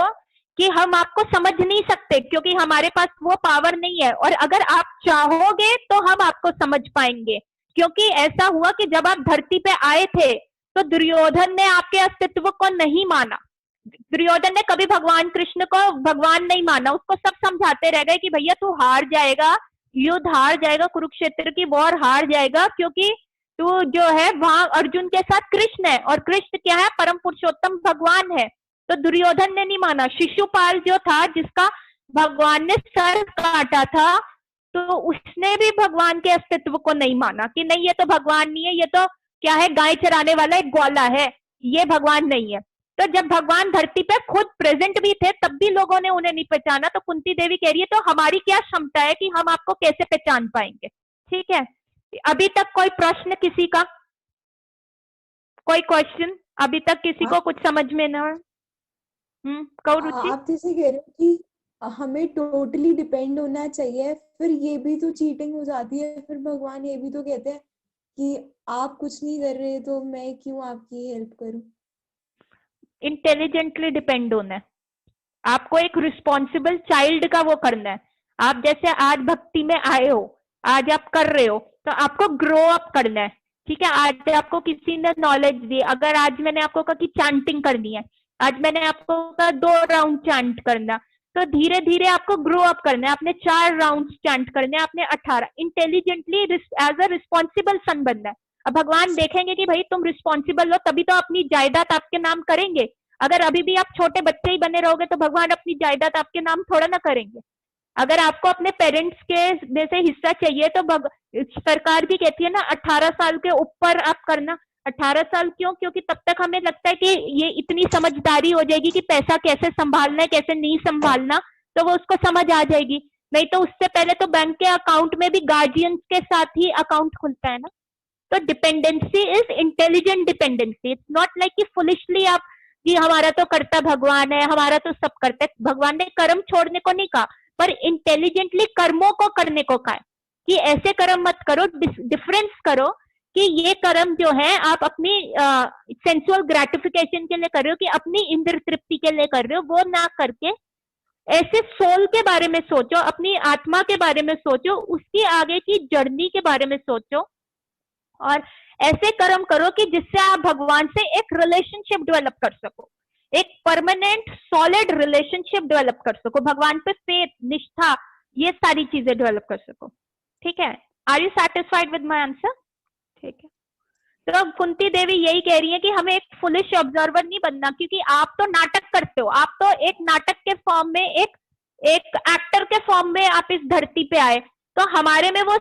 कि हम आपको समझ नहीं सकते क्योंकि हमारे पास वो पावर नहीं है, और अगर आप चाहोगे तो हम आपको समझ पाएंगे। क्योंकि ऐसा हुआ कि जब आप धरती पे आए थे तो दुर्योधन ने आपके अस्तित्व को नहीं माना, दुर्योधन ने कभी भगवान कृष्ण को भगवान नहीं माना, उसको सब समझाते रह गए कि भैया तू हार जाएगा, युद्ध हार जाएगा, कुरुक्षेत्र की वॉर हार जाएगा, क्योंकि तू जो है वहां अर्जुन के साथ कृष्ण है, और कृष्ण क्या है, परम पुरुषोत्तम भगवान है। तो दुर्योधन ने नहीं माना। शिशुपाल जो था, जिसका भगवान ने सर काटा था, तो उसने भी भगवान के अस्तित्व को नहीं माना कि नहीं ये तो भगवान नहीं है, ये तो क्या है, गाय चराने वाला एक ग्वाला है, ये भगवान नहीं है। तो जब भगवान धरती पे खुद प्रेजेंट भी थे तब भी लोगों ने उन्हें नहीं पहचाना। तो कुंती देवी कह रही है तो हमारी क्या क्षमता है कि हम आपको कैसे पहचान पाएंगे। ठीक है, अभी तक कोई प्रश्न किसी का, कोई क्वेश्चन अभी तक किसी को कुछ समझ में ना? कहो रुचि।
आप जैसे कह रहे हो कि हमें टोटली डिपेंड होना चाहिए, फिर ये भी तो चीटिंग हो जाती है। फिर भगवान ये भी तो कहते हैं कि आप कुछ नहीं कर रहे तो मैं क्यों आपकी हेल्प करूं।
इंटेलिजेंटली डिपेंड होना है, आपको एक रिस्पॉन्सिबल चाइल्ड का वो करना है। आप जैसे आज भक्ति में आए हो, आज आप कर रहे हो, तो आपको ग्रो अप करना है। ठीक है, आज आपको किसी ने नॉलेज दी, अगर आज मैंने आपको कहा कि चैंटिंग करनी है, आज मैंने आपको कहा 2 राउंड चैंट करना, तो धीरे धीरे आपको ग्रो अप करना है। आपने 4 राउंड चैंट करने, आपने 18, इंटेलिजेंटली एज अ रिस्पॉन्सिबल सन बनना है। अब भगवान देखेंगे कि भाई तुम रिस्पॉन्सिबल हो, तभी तो अपनी जायदाद आपके नाम करेंगे। अगर अभी भी आप छोटे बच्चे ही बने रहोगे तो भगवान अपनी जायदाद आपके नाम थोड़ा ना करेंगे। अगर आपको अपने पेरेंट्स के जैसे हिस्सा चाहिए तो सरकार भी कहती है ना 18 साल के ऊपर आप करना। 18 साल क्यों? क्योंकि तब तक हमें लगता है कि ये इतनी समझदारी हो जाएगी कि पैसा कैसे संभालना है, कैसे नहीं संभालना, तो वो उसको समझ आ जाएगी। नहीं तो उससे पहले तो बैंक के अकाउंट में भी गार्जियंस के साथ ही अकाउंट खुलता है ना। तो dependency is intelligent dependency, it's not like कि फुलिशली आप कि हमारा तो करता भगवान है, हमारा तो सब करता है। भगवान ने कर्म छोड़ने को नहीं कहा, पर इंटेलिजेंटली कर्मों को करने को कहा कि ऐसे कर्म मत करो, डिफरेंस करो कि ये कर्म जो है आप अपनी सेंसुअल ग्रेटिफिकेशन के लिए कर रहे हो, कि अपनी इंद्र तृप्ति के लिए कर रहे हो, वो ना करके ऐसे सोल के बारे में सोचो, अपनी आत्मा के बारे में सोचो, उसकी आगे की जर्नी के बारे में सोचो, और ऐसे कर्म करो कि जिससे आप भगवान से एक रिलेशनशिप डेवलप कर सको, एक परमानेंट सॉलिड रिलेशनशिप डेवलप कर सको, भगवान पे फेथ, निष्ठा, ये सारी चीजें डेवलप कर सको। ठीक है, are you satisfied with my answer? ठीक है, तो कुंती देवी यही कह रही है कि हमें एक फुलिश ऑब्जर्वर नहीं बनना, क्योंकि आप तो नाटक करते हो, आप तो एक नाटक के फॉर्म में, एक एक्टर के फॉर्म में आप इस धरती पे आए, तो हमारे में वो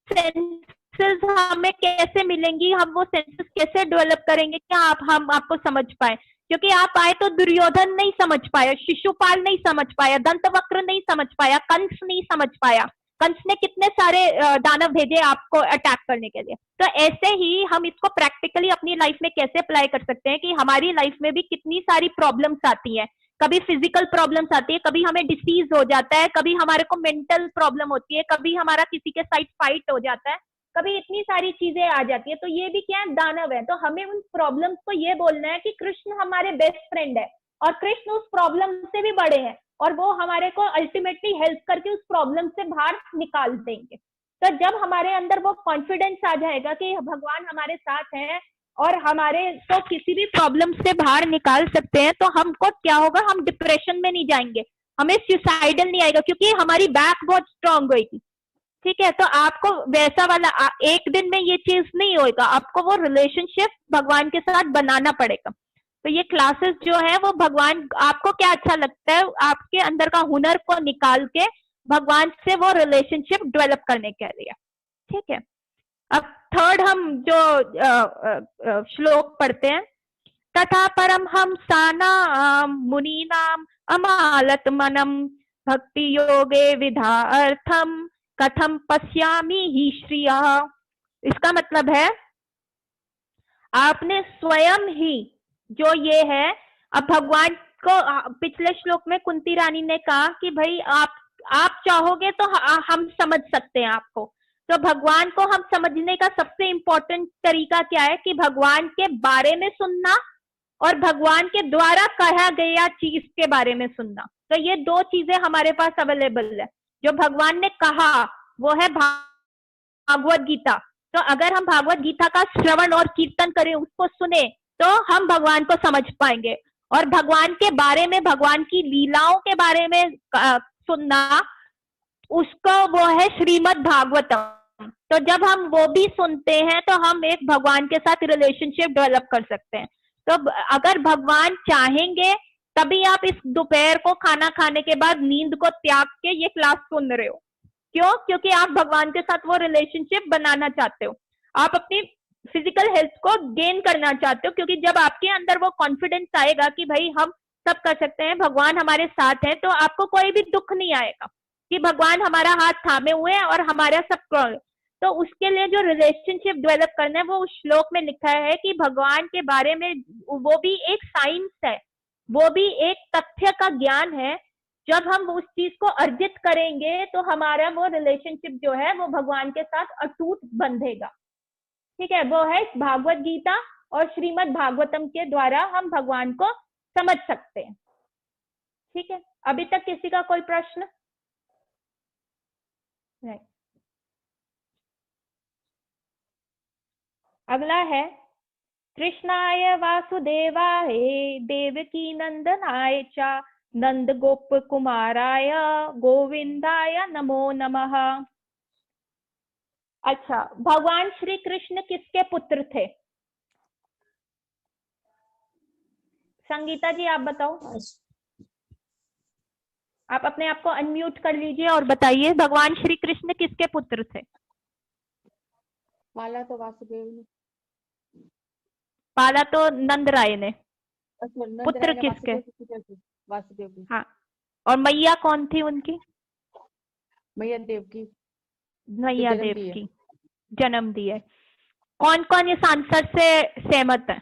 सेंस सेंसेस हमें कैसे मिलेंगी, हम वो सेंसेस कैसे डेवलप करेंगे कि हम आपको समझ पाए, क्योंकि आप आए तो दुर्योधन नहीं समझ पाया, शिशुपाल नहीं समझ पाया, दंतवक्र नहीं समझ पाया, कंस नहीं समझ पाया। कंस ने कितने सारे दानव भेजे आपको अटैक करने के लिए। तो ऐसे ही हम इसको प्रैक्टिकली अपनी लाइफ में कैसे अप्लाई कर सकते हैं कि हमारी लाइफ में भी कितनी सारी प्रॉब्लम्स आती हैं, कभी फिजिकल प्रॉब्लम्स आती है, कभी हमें डिसीज हो जाता है, कभी हमारे को मेंटल प्रॉब्लम होती है, कभी हमारा किसी के साथ फाइट हो जाता है, कभी इतनी सारी चीजें आ जाती है। तो ये भी क्या है, दानव है। तो हमें उन प्रॉब्लम्स को ये बोलना है कि कृष्ण हमारे बेस्ट फ्रेंड है और कृष्ण उस प्रॉब्लम से भी बड़े हैं और वो हमारे को अल्टीमेटली हेल्प करके उस प्रॉब्लम से बाहर निकाल देंगे। तो जब हमारे अंदर वो कॉन्फिडेंस आ जाएगा कि भगवान हमारे साथ हैं और हमारे को किसी भी प्रॉब्लम से बाहर निकाल सकते हैं, तो हमको क्या होगा, हम डिप्रेशन में नहीं जाएंगे, हमें सुसाइडल नहीं आएगा, क्योंकि हमारी बैक बहुत स्ट्रांग होगी। ठीक है, तो आपको वैसा वाला एक दिन में ये चीज नहीं होगा, आपको वो रिलेशनशिप भगवान के साथ बनाना पड़ेगा। तो ये क्लासेस जो है वो भगवान, आपको क्या अच्छा लगता है, आपके अंदर का हुनर को निकाल के भगवान से वो रिलेशनशिप डेवलप करने के लिए। ठीक है, अब थर्ड हम जो श्लोक पढ़ते हैं, तथा परम हम साना मुनीनाम अमालत मनम भक्ति योगे विधा अर्थम कथम पश्यामि ही श्रिया। इसका मतलब है आपने स्वयं ही जो ये है, अब भगवान को पिछले श्लोक में कुंती रानी ने कहा कि भाई आप चाहोगे तो हम समझ सकते हैं आपको। तो भगवान को हम समझने का सबसे इंपॉर्टेंट तरीका क्या है कि भगवान के बारे में सुनना और भगवान के द्वारा कहा गया चीज के बारे में सुनना। तो ये दो चीजें हमारे पास अवेलेबल है। जो भगवान ने कहा वो है भागवत गीता। तो अगर हम भागवत गीता का श्रवण और कीर्तन करें, उसको सुने, तो हम भगवान को समझ पाएंगे। और भगवान के बारे में, भगवान की लीलाओं के बारे में सुनना, उसको वो है श्रीमद् भागवतम। तो जब हम वो भी सुनते हैं तो हम एक भगवान के साथ रिलेशनशिप डेवलप कर सकते हैं। तो अगर भगवान चाहेंगे तभी आप इस दोपहर को खाना खाने के बाद नींद को त्याग के ये क्लास सुन रहे हो। क्यों? क्योंकि आप भगवान के साथ वो रिलेशनशिप बनाना चाहते हो, आप अपनी फिजिकल हेल्थ को गेन करना चाहते हो। क्योंकि जब आपके अंदर वो कॉन्फिडेंस आएगा कि भाई हम सब कर सकते हैं, भगवान हमारे साथ है, तो आपको कोई भी दुख नहीं आएगा कि भगवान हमारा हाथ थामे हुए हैं और हमारा सब। तो उसके लिए जो रिलेशनशिप डेवलप करना है, वो उस श्लोक में लिखा है कि भगवान के बारे में, वो भी एक साइंस है, वो भी एक तथ्य का ज्ञान है। जब हम उस चीज को अर्जित करेंगे तो हमारा वो रिलेशनशिप जो है वो भगवान के साथ अटूट बंधेगा। ठीक है, वो है भागवत गीता और श्रीमद् भागवतम के द्वारा हम भगवान को समझ सकते हैं। ठीक है, अभी तक किसी का कोई प्रश्न नहीं? अगला है कृष्णाय वासुदेवाय देवकी नंदनाय च नंद गोप कुमाराय गोविंदाय नमो नमः। अच्छा, भगवान श्री कृष्ण किसके पुत्र थे? संगीता जी आप बताओ। आप अपने आप को अनम्यूट कर लीजिए और बताइए, भगवान श्री कृष्ण किसके पुत्र थे?
पाला तो वासुदेव ने।
पाला तो नंद राय ने।
अच्छा, नंद
पुत्र
राय ने
किसके?
वासुदेव की।
हाँ, और मैया कौन थी उनकी?
मैया देव की।
मैया देव की जन्म दी है। कौन कौन इस आंसर से सहमत है?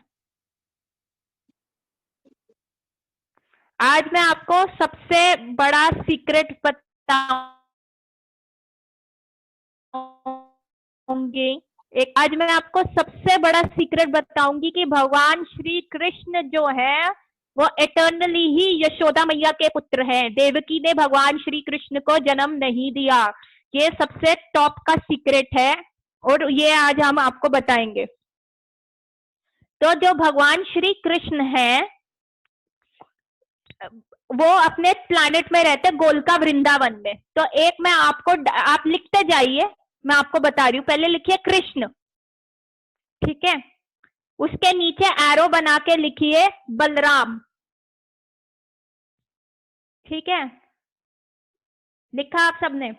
आज मैं आपको सबसे बड़ा सीक्रेट बताऊंगी। आज मैं आपको सबसे बड़ा सीक्रेट बताऊंगी कि भगवान श्री कृष्ण जो है वो एटर्नली ही यशोदा मैया के पुत्र हैं। देवकी ने भगवान श्री कृष्ण को जन्म नहीं दिया। ये सबसे टॉप का सीक्रेट है और ये आज हम आपको बताएंगे। तो जो भगवान श्री कृष्ण है वो अपने प्लैनेट में रहते, गोलका वृंदावन में। तो एक मैं आपको, आप लिखते जाइए, मैं आपको बता रही हूँ। पहले लिखिए कृष्ण, ठीक है, उसके नीचे एरो बना के लिखिए बलराम। ठीक है, लिखा आप सबने?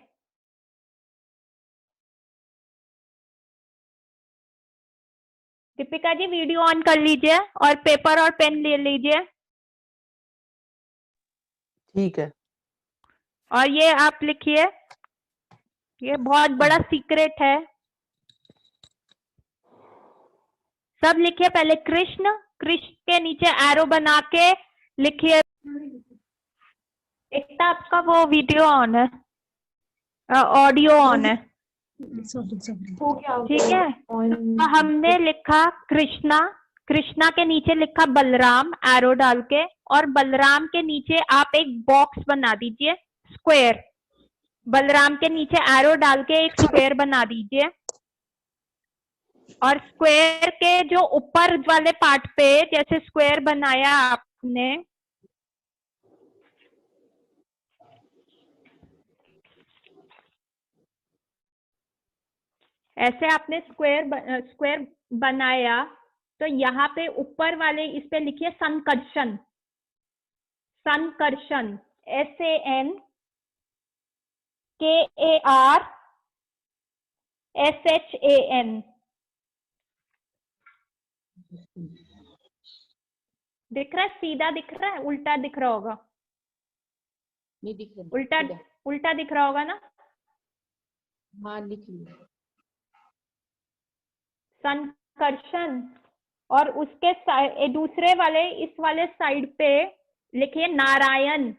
दीपिका जी वीडियो ऑन कर लीजिए और पेपर और पेन ले लीजिए।
ठीक है।
और ये आप लिखिए, ये बहुत बड़ा सीक्रेट है। सब लिखिए पहले कृष्ण, कृष्ण के नीचे एरो बना के लिखिए। एक तो आपका वो वीडियो ऑन है, ऑडियो ऑन है,
हो गया
ठीक है। तो हमने लिखा कृष्णा, कृष्णा के नीचे लिखा बलराम एरो डाल के, और बलराम के नीचे आप एक बॉक्स बना दीजिए स्क्वायर। बलराम के नीचे एरो डाल के एक स्क्वायर बना दीजिए, और स्क्वायर के जो ऊपर वाले पार्ट पे जैसे स्क्वायर बनाया आपने, ऐसे आपने स्क्वायर बनाया, तो यहाँ पे ऊपर वाले इस पे लिखिए संकर्षण। संकर्षण SANKARSHAN। दिख रहा है? सीधा दिख रहा है? उल्टा दिख रहा होगा?
नहीं दिख रहा।
उल्टा उल्टा दिख रहा होगा ना?
हाँ लिख लिया।
संकर्षण। और उसके दूसरे वाले इस वाले साइड पे लिखिए नारायण।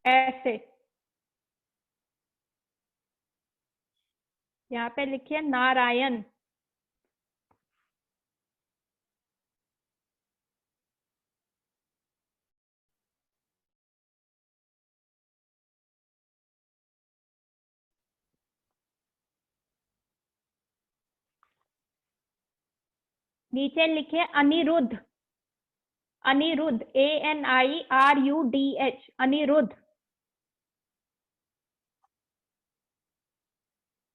ऐसे यहाँ पे लिखिए नारायण। नीचे लिखिए अनिरुद्ध। अनिरुद्ध ANIRUDH अनिरुद्ध।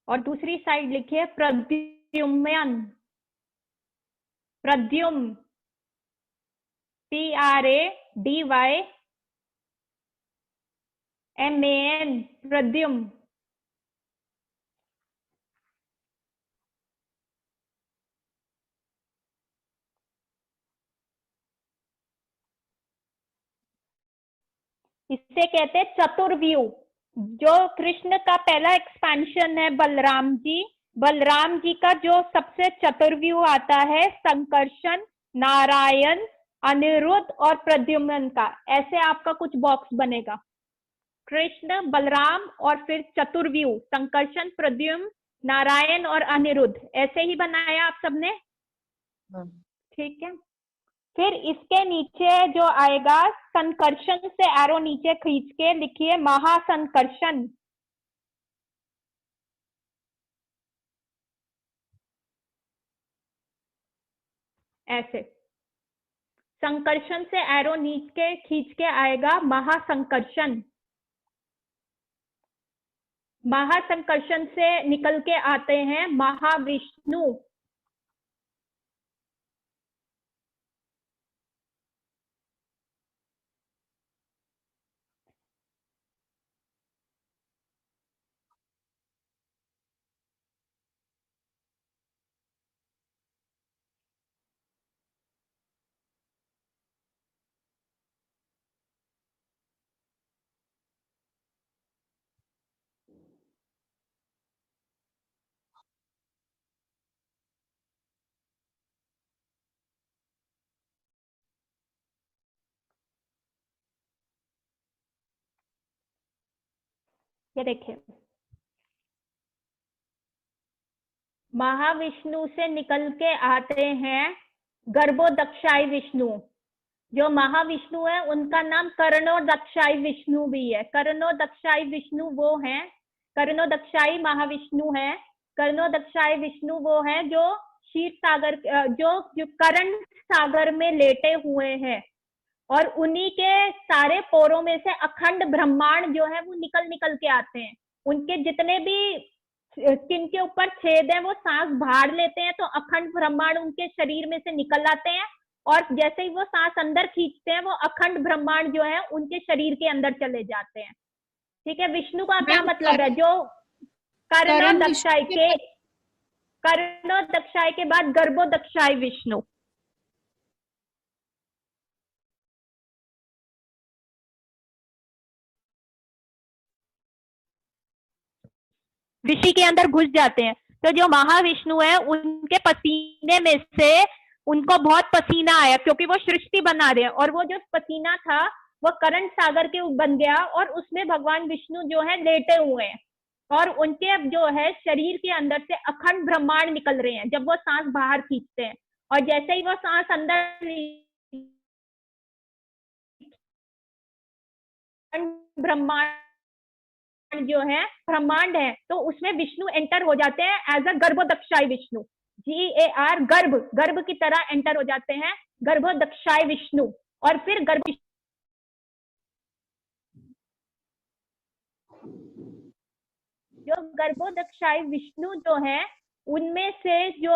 और दूसरी साइड लिखिए प्रद्युम्न। प्रद्युम्न PRADYMAN प्रद्युम्न। इसे कहते हैं चतुर्व्यूह। जो कृष्ण का पहला एक्सपेंशन है बलराम जी, बलराम जी का जो सबसे चतुर्व्यूह आता है संकर्षण, नारायण, अनिरुद्ध और प्रद्युम्न का। ऐसे आपका कुछ बॉक्स बनेगा, कृष्ण, बलराम और फिर चतुर्व्यूह संकर्षण, प्रद्युम्न, नारायण और अनिरुद्ध। ऐसे ही बनाया आप सबने? ठीक है। फिर इसके नीचे जो आएगा संकर्षण से एरो नीचे खींच के लिखिए महासंकर्षण। ऐसे संकर्षण से एरो नीचे खींच के आएगा महासंकर्षण। महासंकर्षण से निकल के आते हैं महाविष्णु। ये देखिए, महाविष्णु से निकल के आते हैं गर्भोदक्षाई विष्णु। जो महाविष्णु है उनका नाम कर्णोदक्षाई विष्णु भी है। कर्णोदक्षाई विष्णु वो हैं, कर्णोदक्षाई महाविष्णु है। कर्णोदक्षाई विष्णु वो है जो क्षीर सागर, जो कर्ण सागर में लेटे हुए हैं, और उन्हीं के सारे पोरों में से अखंड ब्रह्मांड जो है वो निकल निकल के आते हैं। उनके जितने भी स्किन के ऊपर छेद है वो सांस बाहर लेते हैं तो अखंड ब्रह्मांड उनके शरीर में से निकल आते हैं, और जैसे ही वो सांस अंदर खींचते हैं वो अखंड ब्रह्मांड जो है उनके शरीर के अंदर चले जाते हैं। ठीक है, विष्णु का क्या मतलब है, जो कर्णोदक्षाय के, कर्णोदक्षाय के बाद गर्भोदक्षाय विष्णु। ऋषि के अंदर घुस जाते हैं। तो जो महाविष्णु है उनके पसीने में से उनको बहुत पसीना आया क्योंकि वो सृष्टि बना रहे हैं, और वो जो पसीना था वो करंट सागर के बन गया और उसमें भगवान विष्णु जो है लेटे हुए हैं और उनके जो है शरीर के अंदर से अखंड ब्रह्मांड निकल रहे हैं जब वो सांस बाहर खींचते हैं। और जैसे ही वो सांस अंदर ब्रह्मांड जो है ब्रह्मांड है तो उसमें विष्णु एंटर हो जाते हैं एज अ गर्भोदक्षाय विष्णु, GAR, गर्भ, गर्भ की तरह एंटर हो जाते हैं गर्भोदक्षाय विष्णु। और फिर गर्भ जो गर्भोदक्षाय विष्णु जो है उनमें से जो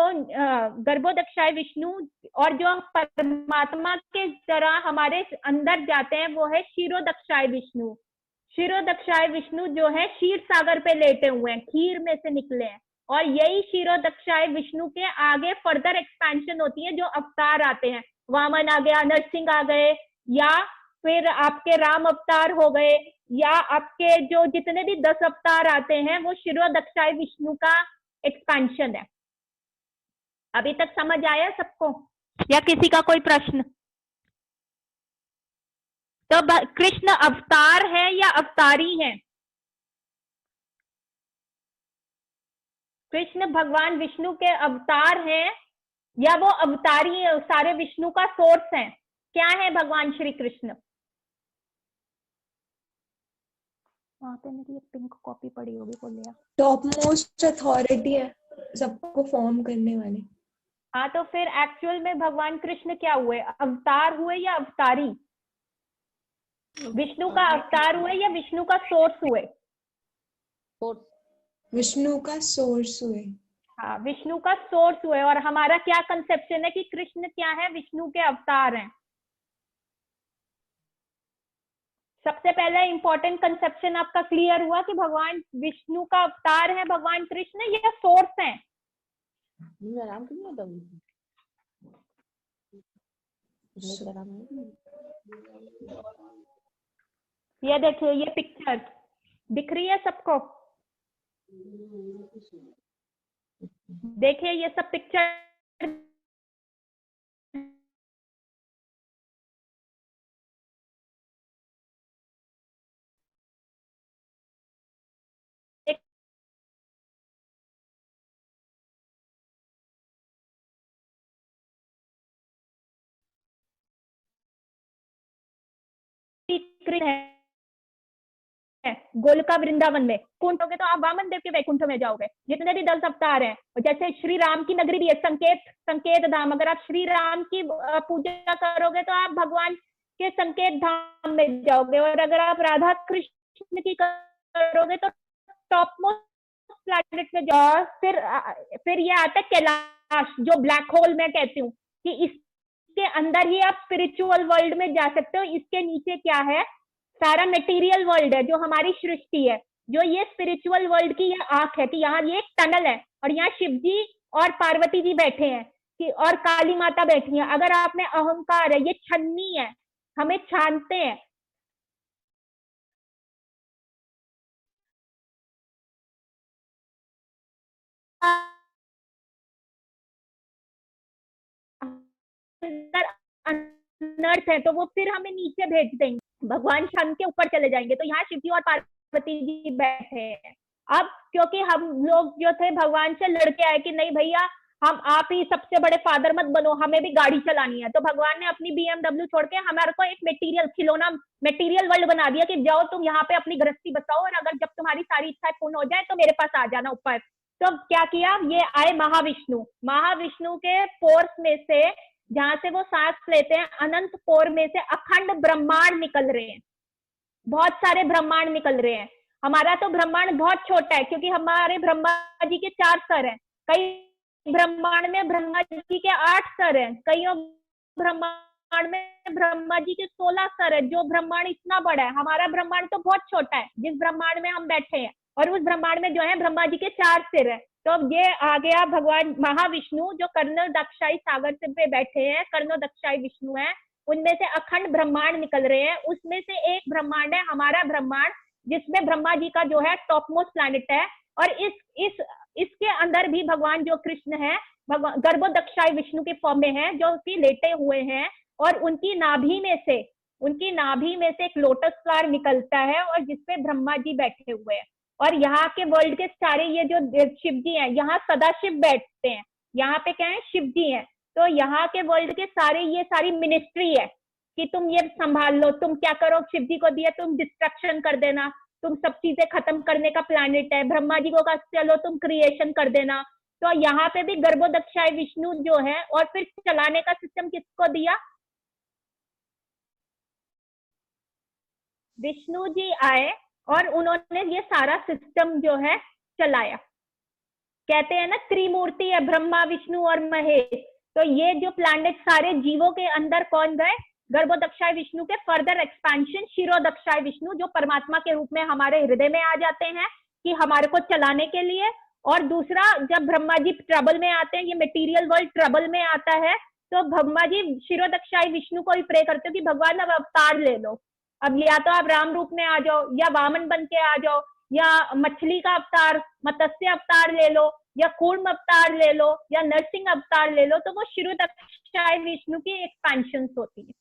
गर्भोदक्षाय विष्णु और जो परमात्मा के तरह हमारे अंदर जाते हैं वो है क्षीरोदक्षाय विष्णु। क्षीरोदक्षाय विष्णु जो है क्षीर सागर पे लेटे हुए हैं, खीर में से निकले हैं, और यही क्षीरोदक्षाय विष्णु के आगे फर्दर एक्सपेंशन होती है जो अवतार आते हैं, वामन आ गया, नरसिंह आ गए, या फिर आपके राम अवतार हो गए, या आपके जो जितने भी 10 अवतार आते हैं वो क्षीरोदक्षाय विष्णु का एक्सपेंशन है। अभी तक समझ आया सबको या किसी का कोई प्रश्न? तो कृष्ण अवतार है या अवतारी है? कृष्ण भगवान विष्णु के अवतार हैं या वो अवतारी है, सारे विष्णु का सोर्स है? क्या है भगवान श्री कृष्ण? वहां पे मेरी एक पिंक कॉपी पड़ी होगी, वो लिया।
टॉप मोस्ट अथॉरिटी है, सबको फॉर्म करने वाले।
हाँ, तो फिर एक्चुअल में भगवान कृष्ण क्या हुए, अवतार हुए या अवतारी? विष्णु का अवतार हुए या विष्णु का सोर्स हुए?
विष्णु का सोर्स हुए।
हाँ, विष्णु का सोर्स हुए। और हमारा क्या कंसेप्शन है कि कृष्ण क्या है, विष्णु के अवतार हैं। सबसे पहले इंपॉर्टेंट कंसेप्शन आपका क्लियर हुआ कि भगवान विष्णु का अवतार है भगवान कृष्ण या सोर्स है?
आराम क्यों होता
ये देखिए, ये पिक्चर दिख रही है सबको? देखिए ये सब पिक्चर है गोलका वृंदावन में। कुंठ हो गए तो आप वामन देव के वैकुंठ में जाओगे। जितने भी 10 अवतार हैं, जैसे श्री राम की नगरी भी है, संकेत धाम। अगर आप श्री राम की पूजा करोगे तो आप भगवान के संकेत धाम में जाओगे, और अगर आप राधा कृष्ण की करोगे तो टॉप मोस्ट प्लैनेट में जाओ। फिर ये आता है कैलाश, जो ब्लैक होल मैं कहती हूँ कि इसके अंदर ही आप स्पिरिचुअल वर्ल्ड में जा सकते हो। इसके नीचे क्या है, सारा मटेरियल वर्ल्ड है जो हमारी सृष्टि है। जो ये स्पिरिचुअल वर्ल्ड की ये आंख है कि यहाँ ये एक टनल है और यहाँ शिव जी और पार्वती जी बैठे हैं कि और काली माता बैठी है। अगर आप में अहंकार है, ये छन्नी है, हमें छानते हैं। अनर्थ है तो वो फिर हमें नीचे भेज देंगे, भगवान शन के ऊपर चले जाएंगे। तो यहाँ शिव जी और पार्वती जी बैठे हैं। अब क्योंकि हम लोग जो थे भगवान से लड़के आए कि नहीं भैया, हम आप ही सबसे बड़े फादर मत बनो, हमें भी गाड़ी चलानी है। तो भगवान ने अपनी BMW छोड़ के हमारे को एक मटेरियल खिलौना मटेरियल वर्ल्ड बना दिया कि जाओ तुम यहाँ पे अपनी गृहस्थी बसाओ, और अगर जब तुम्हारी सारी इच्छाएं पूर्ण हो जाए तो मेरे पास आ जाना ऊपर। तो क्या किया, ये आए महाविष्णु। महाविष्णु के पोर्स में से, जहां से वो सांस लेते हैं, अनंत पोर में से अखंड ब्रह्मांड निकल रहे हैं। बहुत सारे ब्रह्मांड निकल रहे हैं। हमारा तो ब्रह्मांड बहुत छोटा है क्योंकि हमारे ब्रह्मा जी के 4 सर हैं। कई ब्रह्मांड में ब्रह्मा जी के 8 सर हैं, कईयों ब्रह्मांड में ब्रह्मा जी के 16 सर है, जो ब्रह्मांड इतना बड़ा है, हमारा ब्रह्मांड तो बहुत छोटा है जिस ब्रह्मांड में हम बैठे हैं, और उस ब्रह्मांड में जो है ब्रह्मा जी के 4 सिर है। तो ये आ गया भगवान महाविष्णु जो कर्णोदक्षाई सागर से पे बैठे हैं, कर्णोदक्षाई विष्णु है, उनमें से अखंड ब्रह्मांड निकल रहे हैं। उसमें से एक ब्रह्मांड है हमारा ब्रह्मांड, जिसमें ब्रह्मा जी का जो है टॉप मोस्ट प्लैनेट है, और इसके अंदर भी भगवान जो कृष्ण है भगवान गर्भोदक्षाई विष्णु के फॉर्म में है, जो कि लेटे हुए हैं, और उनकी नाभि में से एक लोटस फ्लावर निकलता है, और जिसपे ब्रह्मा जी बैठे हुए हैं। और यहाँ के वर्ल्ड के सारे ये जो शिव जी हैं, यहाँ सदाशिव बैठते हैं, यहाँ पे क्या है, शिव जी हैं। तो यहाँ के वर्ल्ड के सारे ये सारी मिनिस्ट्री है कि तुम ये संभाल लो, तुम क्या करो, शिव जी को दिया तुम डिस्ट्रक्शन कर देना, तुम सब चीजें खत्म करने का प्लैनेट है। ब्रह्मा जी को कहा चलो तुम क्रिएशन कर देना। तो यहाँ पे भी गर्भोदक्षाई विष्णु जो है, और फिर चलाने का सिस्टम किसको दिया, विष्णु जी आए और उन्होंने ये सारा सिस्टम जो है चलाया। कहते हैं ना त्रिमूर्ति है, ब्रह्मा विष्णु और महेश। तो ये जो प्लैनेट सारे जीवों के अंदर कौन गए, गर्भोदक्षाई विष्णु के फर्दर एक्सपेंशन क्षीरोदक्षाई विष्णु, जो परमात्मा के रूप में हमारे हृदय में आ जाते हैं कि हमारे को चलाने के लिए। और दूसरा, जब ब्रह्मा जी ट्रबल में आते हैं, ये मटेरियल वर्ल्ड ट्रबल में आता है, तो ब्रह्मा जी क्षीरोदक्षाई विष्णु को भी प्रे करते हो कि भगवान अब अवतार ले लो, अब या तो आप राम रूप में आ जाओ, या वामन बन के आ जाओ, या मछली का अवतार मत्स्य अवतार ले लो, या कूर्म अवतार ले लो, या नरसिंह अवतार ले लो। तो वो क्षीरोदक्षाई विष्णु की एक्सपेंशन होती है,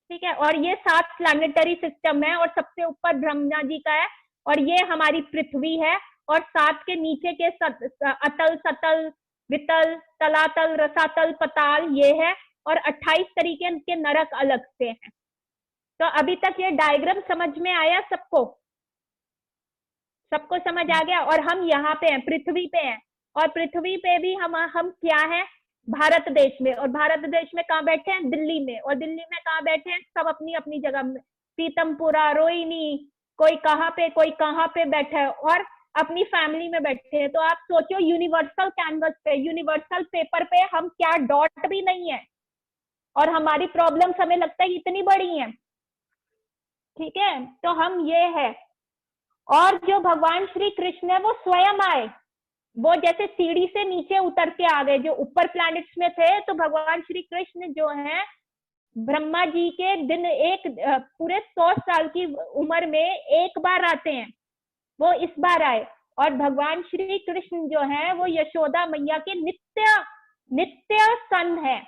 ठीक है। और ये 7 प्लैनेटरी सिस्टम है, और सबसे ऊपर ब्रह्मा जी का है, और ये हमारी पृथ्वी है, और 7 के नीचे के अतल सतल वितल तलातल रसातल पताल ये है, और 28 तरीके के नरक अलग से हैं। तो अभी तक ये डायग्राम समझ में आया सबको समझ आ गया। और हम यहाँ पे हैं, पृथ्वी पे हैं, और पृथ्वी पे भी हम क्या है, भारत देश में। और भारत देश में कहाँ बैठे हैं, दिल्ली में। और दिल्ली में कहाँ बैठे हैं, सब अपनी अपनी जगह में, पीतमपुरा, रोहिणी, कोई कहाँ पे बैठा है, और अपनी फैमिली में बैठे हैं। तो आप सोचो, यूनिवर्सल कैनवस पे, यूनिवर्सल पेपर पे हम क्या डॉट भी नहीं है, और हमारी प्रॉब्लम्स हमें लगता है इतनी बड़ी हैं, ठीक है। तो हम ये है, और जो भगवान श्री कृष्ण है वो स्वयं आए, वो जैसे सीढ़ी से नीचे उतर के आ गए, जो ऊपर प्लैनेट्स में थे। तो भगवान श्री कृष्ण जो है ब्रह्मा जी के दिन एक पूरे 100 साल की उम्र में एक बार आते हैं, वो इस बार आए। और भगवान श्री कृष्ण जो है वो यशोदा मैया के नित्य सन है,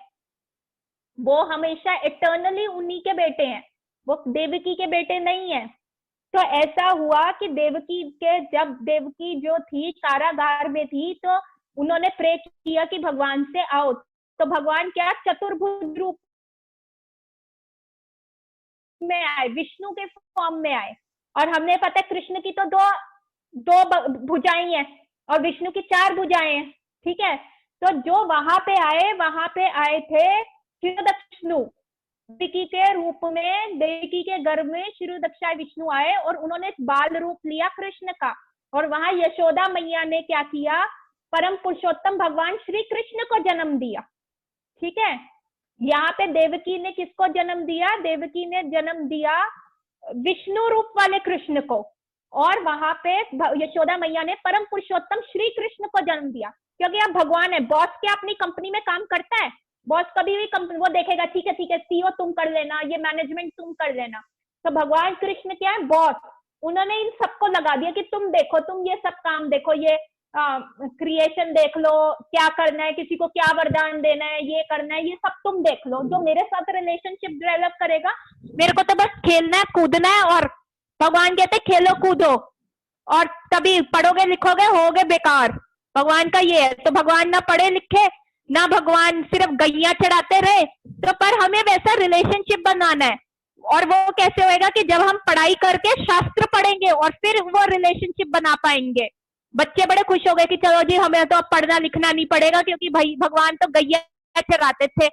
वो हमेशा इटर्नली उन्हीं के बेटे हैं, वो देवकी के बेटे नहीं है। तो ऐसा हुआ कि जब देवकी जो थी कारागार में थी, तो उन्होंने प्रे किया कि भगवान से आओ। तो भगवान क्या चतुर्भुज रूप में आए, विष्णु के फॉर्म में आए। और हमने पता है कृष्ण की तो दो भुजाएं हैं, और विष्णु की 4 भुजाएं हैं, ठीक है। तो जो वहां पे आए थे क्षीरोदक्षिणु, देवकी के रूप में, देवकी के गर्भ में क्षीरोदक्षाई विष्णु आए, और उन्होंने बाल रूप लिया कृष्ण का। और वहां यशोदा मैया ने क्या किया, परम पुरुषोत्तम भगवान श्री कृष्ण को जन्म दिया, ठीक है। यहाँ पे देवकी ने किसको जन्म दिया, देवकी ने जन्म दिया विष्णु रूप वाले कृष्ण को, और वहां पे यशोदा मैया ने परम पुरुषोत्तम श्री कृष्ण को जन्म दिया। क्योंकि अब भगवान है, बॉस क्या अपनी कंपनी में काम करता है, बॉस कभी भी कंपनी वो देखेगा, ठीक है सीईओ तुम कर लेना, ये मैनेजमेंट तुम कर लेना। तो भगवान कृष्ण क्या है, बॉस। उन्होंने इन सबको लगा दिया कि तुम देखो, तुम ये सब काम देखो, ये क्रिएशन देख लो, क्या करना है, किसी को क्या वरदान देना है, ये करना है, ये सब तुम देख लो। जो मेरे साथ रिलेशनशिप डेवलप करेगा, मेरे को तो बस खेलना है, कूदना है। और भगवान कहते खेलो कूदो, और तभी पढ़ोगे लिखोगे होगे बेकार। भगवान का ये है। तो भगवान ना पढ़े लिखे, ना भगवान सिर्फ गैया चढ़ाते रहे, तो पर हमें वैसा रिलेशनशिप बनाना है। और वो कैसे होएगा कि जब हम पढ़ाई करके शास्त्र पढ़ेंगे और फिर वो रिलेशनशिप बना पाएंगे। बच्चे बड़े खुश हो गए कि चलो जी हमें तो अब पढ़ना लिखना नहीं पड़ेगा, क्योंकि भाई भगवान तो गैया चढ़ाते थे।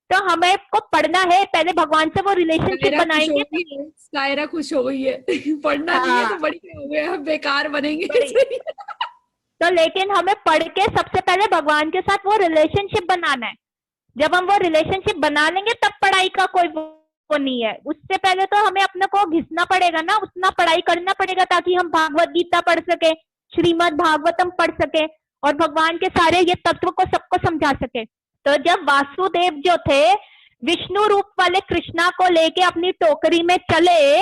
तो हमें को पढ़ना है, पहले भगवान से वो रिलेशनशिप बनाएंगे।
सायरा खुश हो गई है पढ़ना नहीं है तो बढ़िया हो गया, बेकार बनेंगे
तो लेकिन हमें पढ़ के सबसे पहले भगवान के साथ वो रिलेशनशिप बनाना है। जब हम वो रिलेशनशिप बना लेंगे तब पढ़ाई का कोई वो नहीं है। उससे पहले तो हमें अपने को घिसना पड़ेगा ना, उतना पढ़ाई करना पड़ेगा ताकि हम भागवत गीता पढ़ सके, श्रीमद् भागवतम पढ़ सके और भगवान के सारे ये तत्व को सबको समझा सके। तो जब वासुदेव जो थे विष्णु रूप वाले कृष्णा को लेके अपनी टोकरी में चले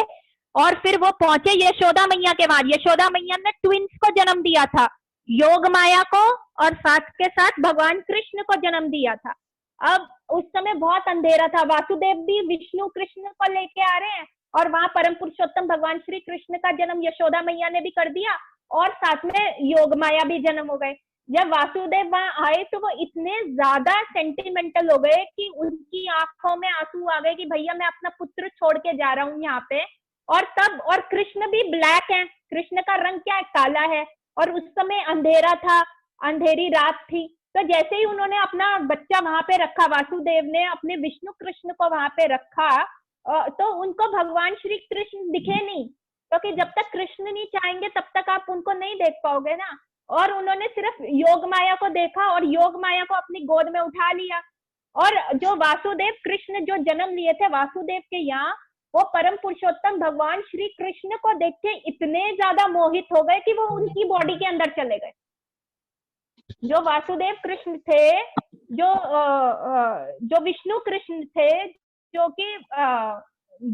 और फिर वो पहुंचे यशोदा मैया के वहां। यशोदा मैया ने ट्विंस को जन्म दिया था, योग माया को और साथ के साथ भगवान कृष्ण को जन्म दिया था। अब उस समय बहुत अंधेरा था, वासुदेव भी विष्णु कृष्ण को लेके आ रहे हैं और वहां परम पुरुषोत्तम भगवान श्री कृष्ण का जन्म यशोदा मैया ने भी कर दिया और साथ में योग माया भी जन्म हो गए। जब वासुदेव वहां आए तो वो इतने ज्यादा सेंटिमेंटल हो गए कि उनकी आंखों में आंसू आ गए कि भैया मैं अपना पुत्र छोड़ के जा रहा हूँ यहाँ पे। और तब और कृष्ण भी ब्लैक है, कृष्ण का रंग क्या है, काला है और उस समय अंधेरा था, अंधेरी रात थी। तो जैसे ही उन्होंने अपना बच्चा वहां पे रखा, वासुदेव ने अपने विष्णु कृष्ण को वहां पे रखा, तो उनको भगवान श्री कृष्ण दिखे नहीं, क्योंकि जब तक कृष्ण नहीं चाहेंगे तब तक आप उनको नहीं देख पाओगे ना। और उन्होंने सिर्फ योग माया को देखा और योग माया को अपनी गोद में उठा लिया। और जो वासुदेव कृष्ण जो जन्म लिए थे वासुदेव के यहाँ, वो परम पुरुषोत्तम भगवान श्री कृष्ण को देख के इतने ज्यादा मोहित हो गए कि वो उनकी बॉडी के अंदर चले गए। जो वासुदेव कृष्ण थे, जो विष्णु कृष्ण थे, जो कि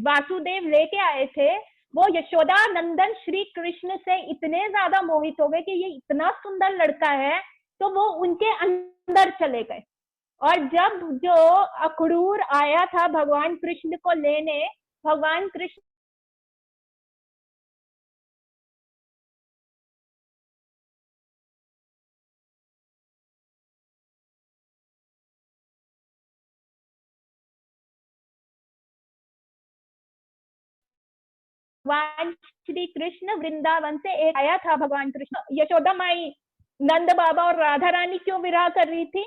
वासुदेव लेके आए थे, वो यशोदा नंदन श्री कृष्ण से इतने ज्यादा मोहित हो गए कि ये इतना सुंदर लड़का है, तो वो उनके अंदर चले गए। और जब जो अक्रूर आया था भगवान कृष्ण को लेने, भगवान कृष्ण भगवान श्री कृष्ण वृंदावन से एक आया था भगवान कृष्ण। यशोदा माई, नंद बाबा और राधा रानी क्यों विरह कर रही थी?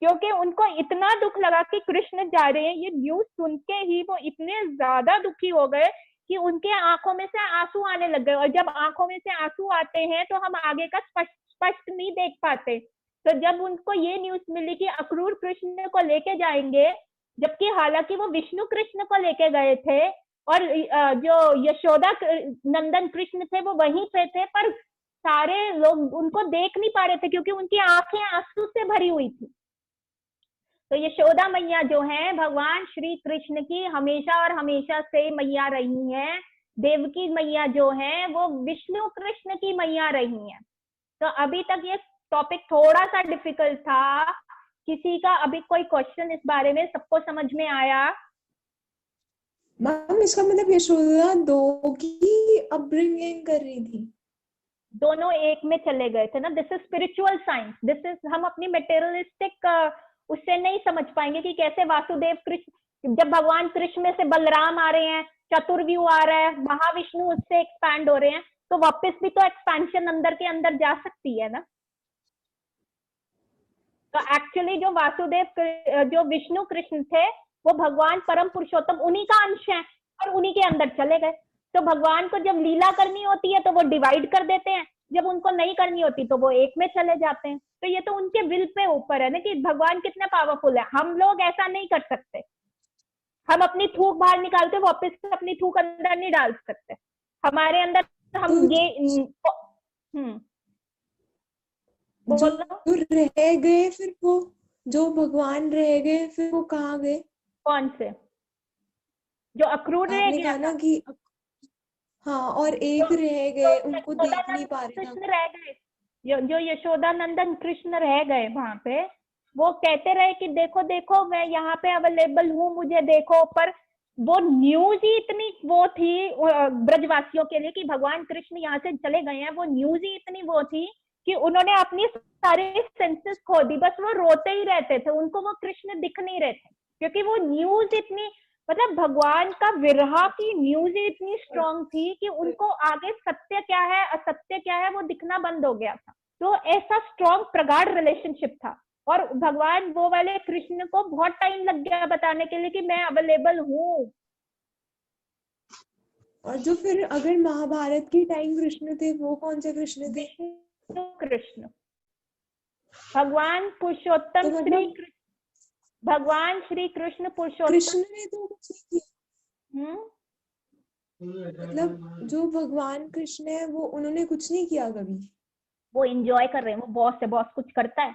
क्योंकि उनको इतना दुख लगा कि कृष्ण जा रहे हैं। ये न्यूज सुन के ही वो इतने ज्यादा दुखी हो गए कि उनके आंखों में से आंसू आने लग गए। और जब आंखों में से आंसू आते हैं तो हम आगे का स्पष्ट नहीं देख पाते। तो जब उनको ये न्यूज मिली कि अक्रूर कृष्ण को लेके जाएंगे, जबकि हालांकि वो विष्णु कृष्ण को लेके गए थे और जो यशोदा नंदन कृष्ण थे वो वहीं पे थे, पर सारे लोग उनको देख नहीं पा रहे थे क्योंकि उनकी आंखें आंसू से भरी हुई थी। तो यशोदा मैया जो है भगवान श्री कृष्ण की हमेशा और हमेशा से मैया रही हैं। देवकी मैया जो है वो विष्णु कृष्ण की मैया रही हैं। तो अभी तक ये टॉपिक थोड़ा सा डिफिकल्ट था। किसी का अभी कोई क्वेश्चन इस बारे में? सबको समझ में आया?
मैम इसका मतलब यशोदा दो की अपब्रिंगिंग कर रही थी,
दोनों एक में चले गए थे ना। This is spiritual science. This is, हम अपनी मेटेरियलिस्टिक उससे नहीं समझ पाएंगे कि कैसे वासुदेव कृष्ण, जब भगवान कृष्ण में से बलराम आ रहे हैं, चतुर्व्यूह आ रहा है, महाविष्णु उससे एक्सपैंड हो रहे हैं, तो वापस भी तो एक्सपेंशन अंदर के अंदर जा सकती है ना। तो एक्चुअली जो वासुदेव, जो विष्णु कृष्ण थे, वो भगवान परम पुरुषोत्तम उन्हीं का अंश है और उन्हीं के अंदर चले गए। तो भगवान को जब लीला करनी होती है तो वो डिवाइड कर देते हैं, जब उनको नहीं करनी होती तो वो एक में चले जाते हैं। तो ये तो उनके विल पे ऊपर है ना कि भगवान कितने पावरफुल है। हम लोग ऐसा नहीं कर सकते। हम अपनी थूक बाहर निकालते वापस अपनी थूक अंदर नहीं डाल सकते। हमारे अंदर हम ये
जो रह गए, फिर वो जो भगवान रह गए, फिर वो कहाँ गए?
कौन से? जो अक्रूर रह गया
ना कि हाँ, और एक रह गए, उनको देख नहीं पा रहे थे।
कृष्ण रह गए, जो यशोदा नंदन कृष्ण रह गए वहां पे, वो कहते रहे कि देखो देखो मैं यहाँ पे अवेलेबल हूँ, मुझे देखो। पर वो न्यूज ही इतनी वो थी ब्रजवासियों के लिए कि भगवान कृष्ण यहाँ से चले गए हैं, वो न्यूज ही इतनी वो थी कि उन्होंने अपनी सारे सेंसेस खो दी। बस वो रोते ही रहते थे, उनको वो कृष्ण दिख नहीं रहे थे क्योंकि वो न्यूज इतनी, मतलब भगवान का विरह की न्यूज इतनी स्ट्रॉन्ग थी कि उनको आगे सत्य क्या है असत्य क्या है वो दिखना बंद हो गया था। तो ऐसा स्ट्रॉन्ग प्रगाढ़ रिलेशनशिप था। और भगवान वो वाले कृष्ण को बहुत टाइम लग गया बताने के लिए कि मैं अवेलेबल हूँ।
और जो फिर अगर महाभारत की टाइम कृष्ण थे, वो कौन से कृष्ण थे?
कृष्ण, भगवान पुरुषोत्तम श्री कृष्ण। भगवान श्री कृष्ण पुरुषोत्तम।
कृष्ण ने तो कुछ नहीं किया, मतलब जो भगवान कृष्ण है वो उन्होंने कुछ नहीं किया कभी।
वो एंजॉय कर रहे हैं, वो बॉस है, बॉस कुछ करता है?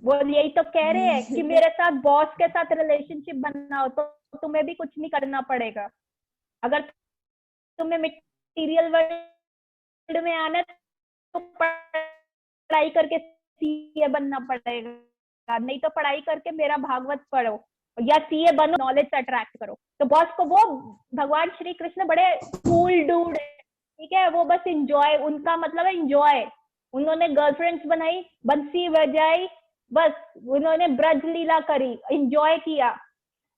वो यही तो कह रहे हैं कि मेरे साथ बॉस के साथ रिलेशनशिप बनाओ तो तुम्हें भी कुछ नहीं करना पड़ेगा। अगर तुम्हें मटेरियल वर्ल्ड में आना है तो पढ़ाई करके सीए बनना पड़ेगा, नहीं तो पढ़ाई करके मेरा भागवत पढ़ो या सीए बनो, नॉलेज से अट्रैक्ट करो। तो बॉस को वो भगवान श्री कृष्ण बड़े कूल डूड है, ठीक है, वो बस इंजॉय, उनका मतलब है इंजॉय। उन्होंने गर्लफ्रेंड्स बनाई, बंसी बजाई, बस उन्होंने ब्रज लीला करी, इंजॉय किया।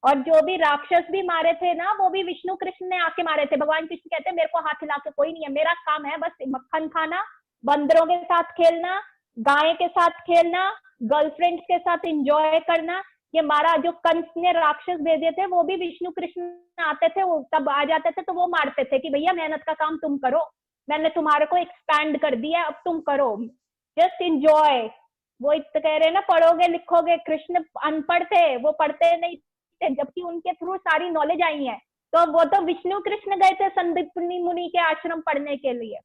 और जो भी राक्षस भी मारे थे ना, वो भी विष्णु कृष्ण ने आके मारे थे। भगवान कृष्ण कहते हैं मेरे को हाथ हिला के कोई नहीं है, मेरा काम है बस मक्खन खाना, बंदरों के साथ खेलना, गाय के साथ खेलना, गर्लफ्रेंड्स के साथ एंजॉय करना। ये मारा जो कंस ने राक्षस भेजे थे वो भी विष्णु कृष्ण आते थे, वो तब आ जाते थे तो वो मारते थे कि भैया मेहनत का काम तुम करो, मैंने तुम्हारे को एक्सपैंड कर दिया, अब तुम करो, जस्ट एंजॉय। वो कह रहे ना पढ़ोगे लिखोगे, कृष्ण अनपढ़ थे, वो पढ़ते नहीं थे, जबकि उनके थ्रू सारी नॉलेज आई है। तो वो तो विष्णु कृष्ण गए थे संदीपनी मुनि के आश्रम पढ़ने के लिए,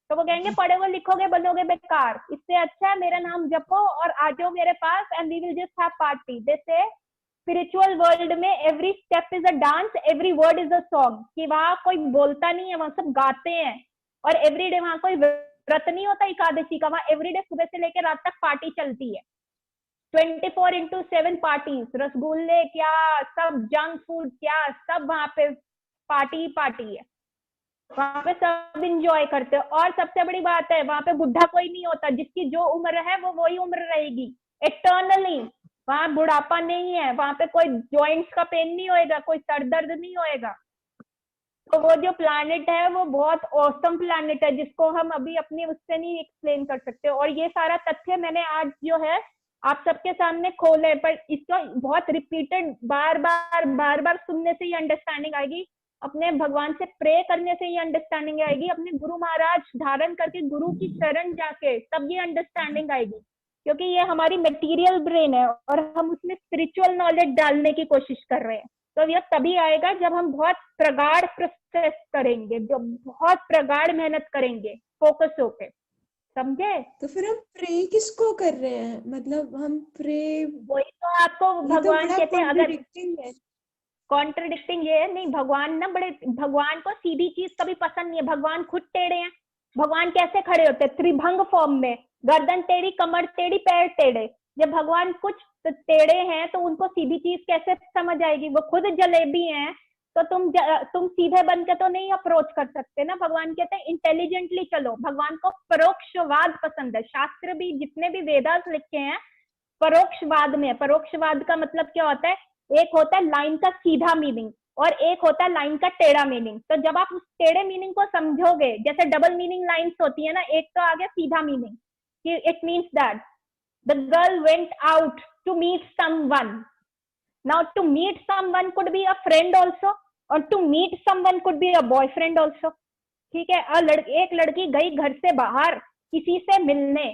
तो वो कहेंगे पढ़ोगे लिखोगे बनोगे बेकार, इससे अच्छा है मेरा नाम जपो और आ जाओ मेरे पास and we will just have party. जैसे स्पिरिचुअल वर्ल्ड में every step is a dance, every word is a song, कि वहां कोई बोलता नहीं है, वहां सब गाते हैं। और एवरीडे वहां कोई व्रत नहीं होता एकादशी का, वहां एवरीडे सुबह से लेकर रात तक पार्टी चलती है, 24/7 पार्टीज, रसगुल्ले क्या सब, जंक फूड क्या सब, वहां पे पार्टी पार्टी है, वहां पे सब इंजॉय करते हैं। और सबसे बड़ी बात है वहां पे बुढ़ा कोई नहीं होता, जिसकी जो उम्र है वो वही उम्र रहेगी इटर्नली, वहां बुढ़ापा नहीं है, वहां पे कोई जॉइंट्स का पेन नहीं होएगा, कोई सर दर्द नहीं होएगा। तो वो जो प्लैनेट है वो बहुत ऑसम प्लैनेट है, जिसको हम अभी अपनी उससे नहीं एक्सप्लेन कर सकते। और ये सारा तथ्य मैंने आज जो है आप सबके सामने खोले, पर इसको बहुत रिपीटेड बार बार सुनने से ही अंडरस्टैंडिंग आएगी, अपने भगवान से प्रे करने से ही अंडरस्टैंडिंग आएगी, अपने गुरु महाराज धारण करके गुरु की शरण जाके तब ये अंडरस्टैंडिंग आएगी। क्योंकि ये हमारी मटेरियल ब्रेन है और हम उसमें स्पिरिचुअल नॉलेज डालने की कोशिश कर रहे हैं। तो यह तभी आएगा जब हम बहुत प्रगाढ़ प्रोसेस करेंगे, जब बहुत प्रगाढ़ मेहनत करेंगे फोकस होके, समझे?
तो फिर हम प्रे किसको कर रहे हैं, मतलब हम प्रे,
वही तो आपको भगवान
तो
कहते हैं। अगर
है
कॉन्ट्रडिक्टिंग ये नहीं, भगवान ना बड़े, भगवान को सीधी चीज कभी पसंद नहीं है, भगवान खुद टेढ़े हैं। भगवान कैसे खड़े होते हैं? त्रिभंग फॉर्म में, गर्दन टेढ़ी, कमर टेढ़ी, पैर टेढ़े। जब भगवान कुछ टेढ़े हैं तो उनको सीधी चीज कैसे समझ आएगी? वो खुद जलेबी हैं, तो तुम सीधे बन के तो नहीं अप्रोच कर सकते ना। भगवान कहते हैं इंटेलिजेंटली चलो। भगवान को परोक्षवाद पसंद है। शास्त्र भी जितने भी वेदास लिखे हैं परोक्षवाद में। परोक्षवाद का मतलब क्या होता है? एक होता है लाइन का सीधा मीनिंग और एक होता है लाइन का टेढ़ा मीनिंग। तो जब आप उस टेढ़े मीनिंग को समझोगे, जैसे डबल मीनिंग लाइन्स होती है ना, एक तो आ गया सीधा मीनिंग कि it means that the girl went out to meet someone. Now to meet someone could be a friend also और to meet someone could be a boyfriend also, ठीक है। एक लड़की गई घर से बाहर किसी से मिलने,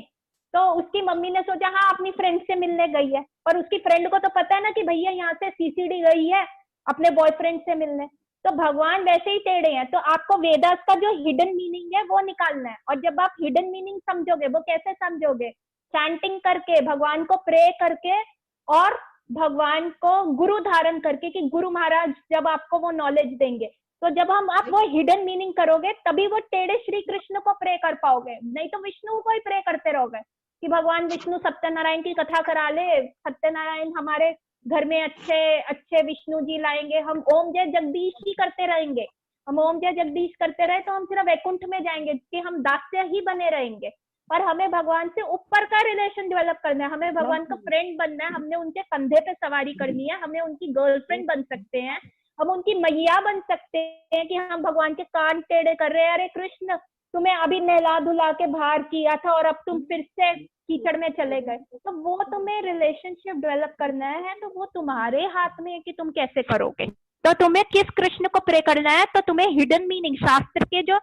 तो उसकी मम्मी ने सोचा हाँ अपनी फ्रेंड से मिलने गई है, पर उसकी फ्रेंड को तो पता है ना कि भैया यहाँ से सीसीडी गई है अपने बॉयफ्रेंड से मिलने। तो भगवान वैसे ही टेढ़े हैं। तो आपको वेदास का जो हिडन मीनिंग है वो निकालना है। और जब आप हिडन मीनिंग समझोगे, वो कैसे समझोगे? चैंटिंग करके, भगवान को प्रे करके और भगवान को गुरु धारण करके, कि गुरु महाराज जब आपको वो नॉलेज देंगे। तो जब आप वो हिडन मीनिंग करोगे तभी वो टेढ़े श्री कृष्ण को प्रे कर पाओगे, नहीं तो विष्णु को ही प्रे करते रहोगे कि भगवान विष्णु सत्यनारायण की कथा करा ले, सत्यनारायण हमारे घर में अच्छे अच्छे विष्णु जी लाएंगे, हम ओम जय जगदीश ही करते रहेंगे। हम ओम जय जगदीश करते रहे तो हम सिर्फ वैकुंठ में जाएंगे कि हम दास्य ही बने रहेंगे। पर हमें भगवान से ऊपर का रिलेशन डेवलप करना है, हमें भगवान का फ्रेंड बनना है, हमने उनके कंधे पे सवारी करनी है, हमें उनकी गर्लफ्रेंड बन सकते हैं, हम उनकी मैया बन सकते हैं कि हम भगवान के कान टेढ़े कर रहे हैं, अरे कृष्ण तुम्हें अभी नहला धुला के बाहर किया था और अब तुम फिर से कीचड़ में चले गए। तो वो तुम्हें रिलेशनशिप डेवलप करना है, तो वो तुम्हारे हाथ में है कि तुम कैसे करोगे। तो तुम्हें किस कृष्ण को प्रे करना है, तो तुम्हें हिडन मीनिंग, शास्त्र के जो